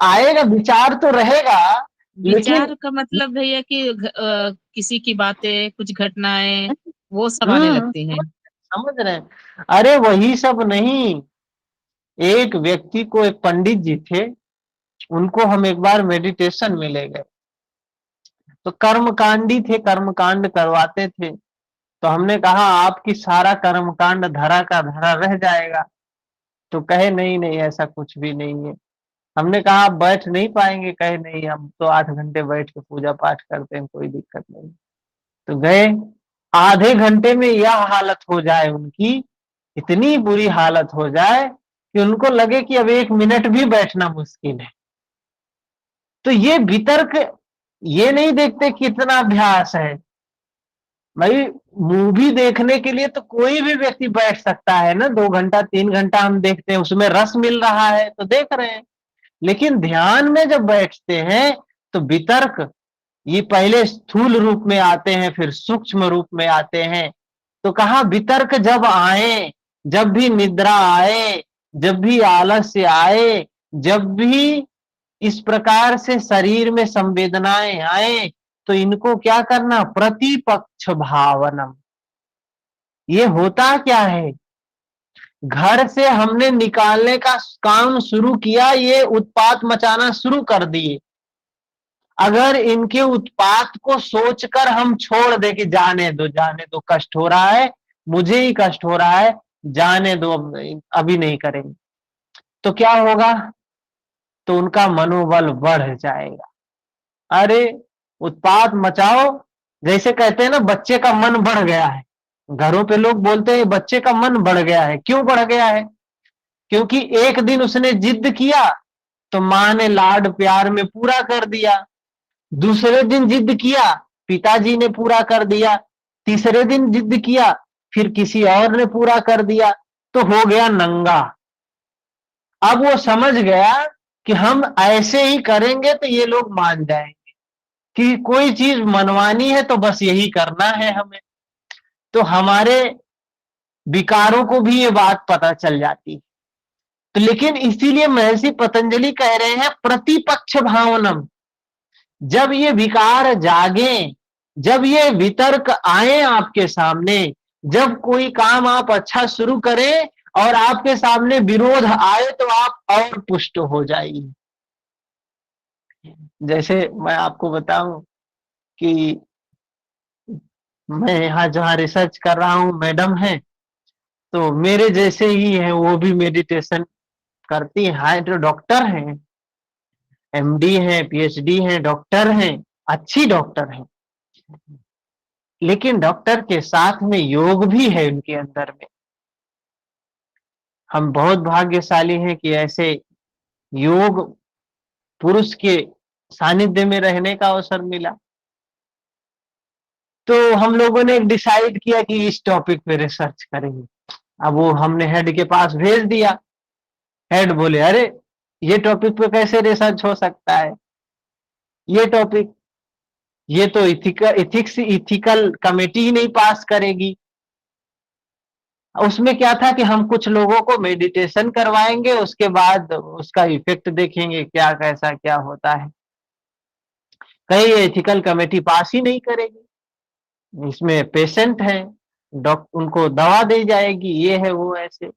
आएगा विचार तो रहेगा, लेकिन विचार का मतलब भैया कि किसी की बातें, कुछ घटनाएं, वो सब आने हम्म, लगती हैं। समझ रहे हैं? अरे वही सब नहीं। एक व्यक्ति को, एक पंडित जी थे, उनको हम एक बार मेडिटेशन में ले गए। तो कर्मकांडी थे, कर्मकांड करवाते थे। तो हमने कहा आपकी सारा कर्मकांड धरा का धरा रह जाएगा। तो कहे नहीं नहीं, ऐसा कुछ भी नहीं है। हमने कहा आप बैठ नहीं पाएंगे? कहे नहीं, हम तो 8 घंटे बैठ के पूजा पाठ करते हैं, कोई दिक्कत नहीं। तो गए, आधे घंटे में यह हालत हो जाए उनकी, इतनी बुरी हालत हो जाए कि उनको लगे कि अब 1 मिनट भी बैठना मुश्किल है। तो ये वितर्क ये नहीं देखते कितना अभ्यास है। भाई मूवी देखने के लिए तो कोई भी व्यक्ति बैठ सकता है ना, 2 घंटा 3 घंटा हम देखते हैं, उसमें रस मिल रहा है तो देख रहे हैं। लेकिन ध्यान में जब बैठते हैं तो वितर्क ये पहले स्थूल रूप में आते हैं, फिर सूक्ष्म रूप में आते हैं। तो कहा वितर्क जब आए, जब भी निद्रा आए, जब भी आलस्य आए, जब भी इस प्रकार से शरीर में संवेदनाएं आए, तो इनको क्या करना? प्रतिपक्ष भावनम। ये होता क्या है? घर से हमने निकालने का काम शुरू किया, ये उत्पात मचाना शुरू कर दिए। अगर इनके उत्पात को सोचकर हम छोड़ दे कि जाने दो, कष्ट हो रहा है, मुझे ही कष्ट हो रहा है, जाने दो, अभी नहीं करेंगे, तो क्या होगा? तो उनका मनोबल बढ़ जाएगा। अरे उत्पात मचाओ, जैसे कहते हैं ना बच्चे का मन बढ़ गया है। घरों पे लोग बोलते हैं बच्चे का मन बढ़ गया है। क्यों बढ़ गया है? क्योंकि एक दिन उसने जिद किया तो माँ ने लाड प्यार में पूरा कर दिया। दूसरे दिन जिद किया, पिताजी ने पूरा कर दिया। तीसरे दिन जिद किया, फिर किसी और ने पूरा कर दिया, तो हो गया नंगा। अब वो समझ गया कि हम ऐसे ही करेंगे तो ये लोग मान जाएंगे कि कोई चीज मनवानी है तो बस यही करना है हमें। तो हमारे विकारों को भी ये बात पता चल जाती है। तो लेकिन इसीलिए महर्षि पतंजलि कह रहे हैं प्रतिपक्ष भावनम। जब ये विकार जागे, जब ये वितर्क आए आपके सामने, जब कोई काम आप अच्छा शुरू करें और आपके सामने विरोध आए, तो आप और पुष्ट हो जाइए। जैसे मैं आपको बताऊं कि मैं यहाँ जहाँ रिसर्च कर रहा हूँ, मैडम है, तो मेरे जैसे ही है, वो भी मेडिटेशन करती है। हाँ, तो डॉक्टर हैं, एमडी हैं, पीएचडी हैं, डॉक्टर हैं, अच्छी डॉक्टर हैं। लेकिन डॉक्टर के साथ में योग भी है उनके अंदर में। हम बहुत भाग्यशाली हैं कि ऐसे योग पुरुष के सानिध्य में रहने का अवसर मिला। तो हम लोगों ने डिसाइड किया कि इस टॉपिक पे रिसर्च करेंगे। अब वो हमने हेड के पास भेज दिया। हेड बोले अरे ये टॉपिक पे कैसे रिसर्च हो सकता है? ये टॉपिक, ये तो इथिकल कमेटी ही नहीं पास करेगी। उसमें क्या था कि हम कुछ लोगों को मेडिटेशन करवाएंगे, उसके बाद उसका इफेक्ट देखेंगे क्या कैसा क्या होता है। कहीं एथिकल कमेटी पास ही नहीं करेगी। इसमें पेशेंट है, डॉक्टर उनको दवा दी जाएगी, ये है वो ऐसे।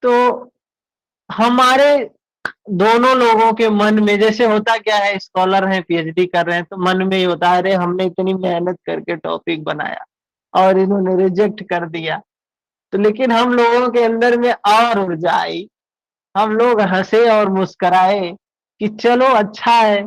तो हमारे दोनों लोगों के मन में जैसे होता क्या है, स्कॉलर हैं, पीएचडी कर रहे हैं, तो मन में ही होता है अरे हमने इतनी मेहनत करके टॉपिक बनाया और इन्होंने रिजेक्ट कर दिया। तो लेकिन हम लोगों के अंदर में और ऊर्जा आई, हम लोग हंसे और मुस्कुराए कि चलो अच्छा है,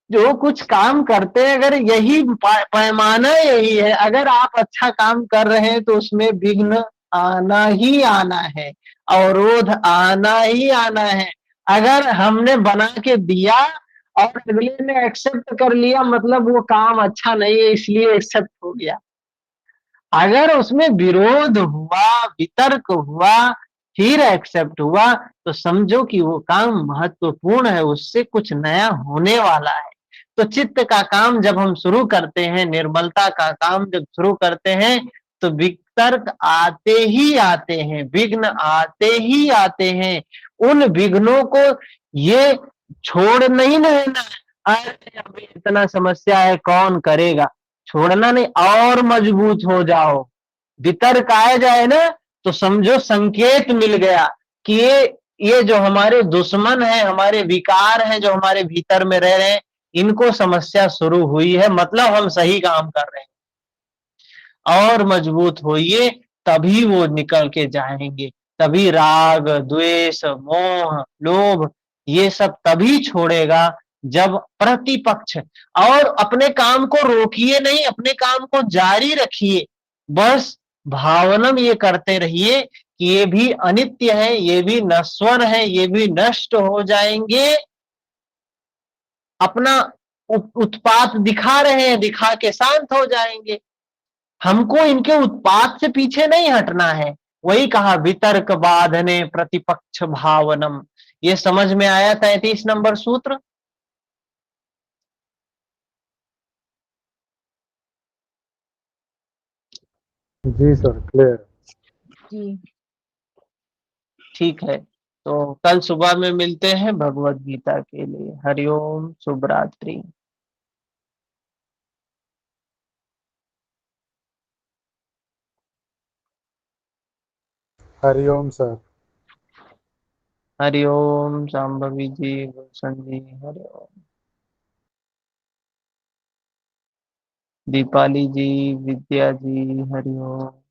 जो कुछ काम करते हैं अगर यही पैमाना यही है, अगर आप अच्छा काम कर रहे हैं तो उसमें विघ्न आना ही आना है, अवरोध आना ही आना है। अगर हमने बना के दिया और अगले ने एक्सेप्ट कर लिया, मतलब वो काम अच्छा नहीं है इसलिए एक्सेप्ट हो गया। अगर उसमें विरोध हुआ, वितर्क हुआ, फिर एक्सेप्ट हुआ, तो समझो कि वो काम महत्वपूर्ण है, उससे कुछ नया होने वाला है। तो चित्त का काम जब हम शुरू करते हैं, निर्मलता का काम जब शुरू करते हैं, तो वितर्क आते ही आते हैं, विघ्न आते ही आते हैं। उन विघ्नों को ये छोड़ नहीं देना, अरे अभी इतना समस्या है कौन करेगा, छोड़ना नहीं, और मजबूत हो जाओ। वितर्क आ जाए ना तो समझो संकेत मिल गया कि ये जो हमारे दुश्मन है, हमारे विकार हैं जो हमारे भीतर में रह रहे हैं, इनको समस्या शुरू हुई है, मतलब हम सही काम कर रहे हैं। और मजबूत होइए, तभी वो निकल के जाएंगे। तभी राग, द्वेष, मोह, लोभ ये सब तभी छोड़ेगा जब प्रतिपक्ष। और अपने काम को रोकिए नहीं, अपने काम को जारी रखिए। बस भावनम ये करते रहिए कि ये भी अनित्य है, ये भी नश्वर है, ये भी नष्ट हो जाएंगे। अपना उत्पात दिखा रहे हैं, दिखा के शांत हो जाएंगे। हमको इनके उत्पात से पीछे नहीं हटना है। वही कहा वितर्क बाधने प्रतिपक्ष भावनम। ये समझ में आया 33 नंबर सूत्र। जी सर, क्लियर। जी। ठीक है, तो कल सुबह में मिलते हैं भगवत गीता के लिए। हरिओम, शुभ रात्रि। हरिओम सर। हरिओम शांभवी जी, गुलशन जी, हरिओम। दीपाली जी, विद्या जी, हरिओम।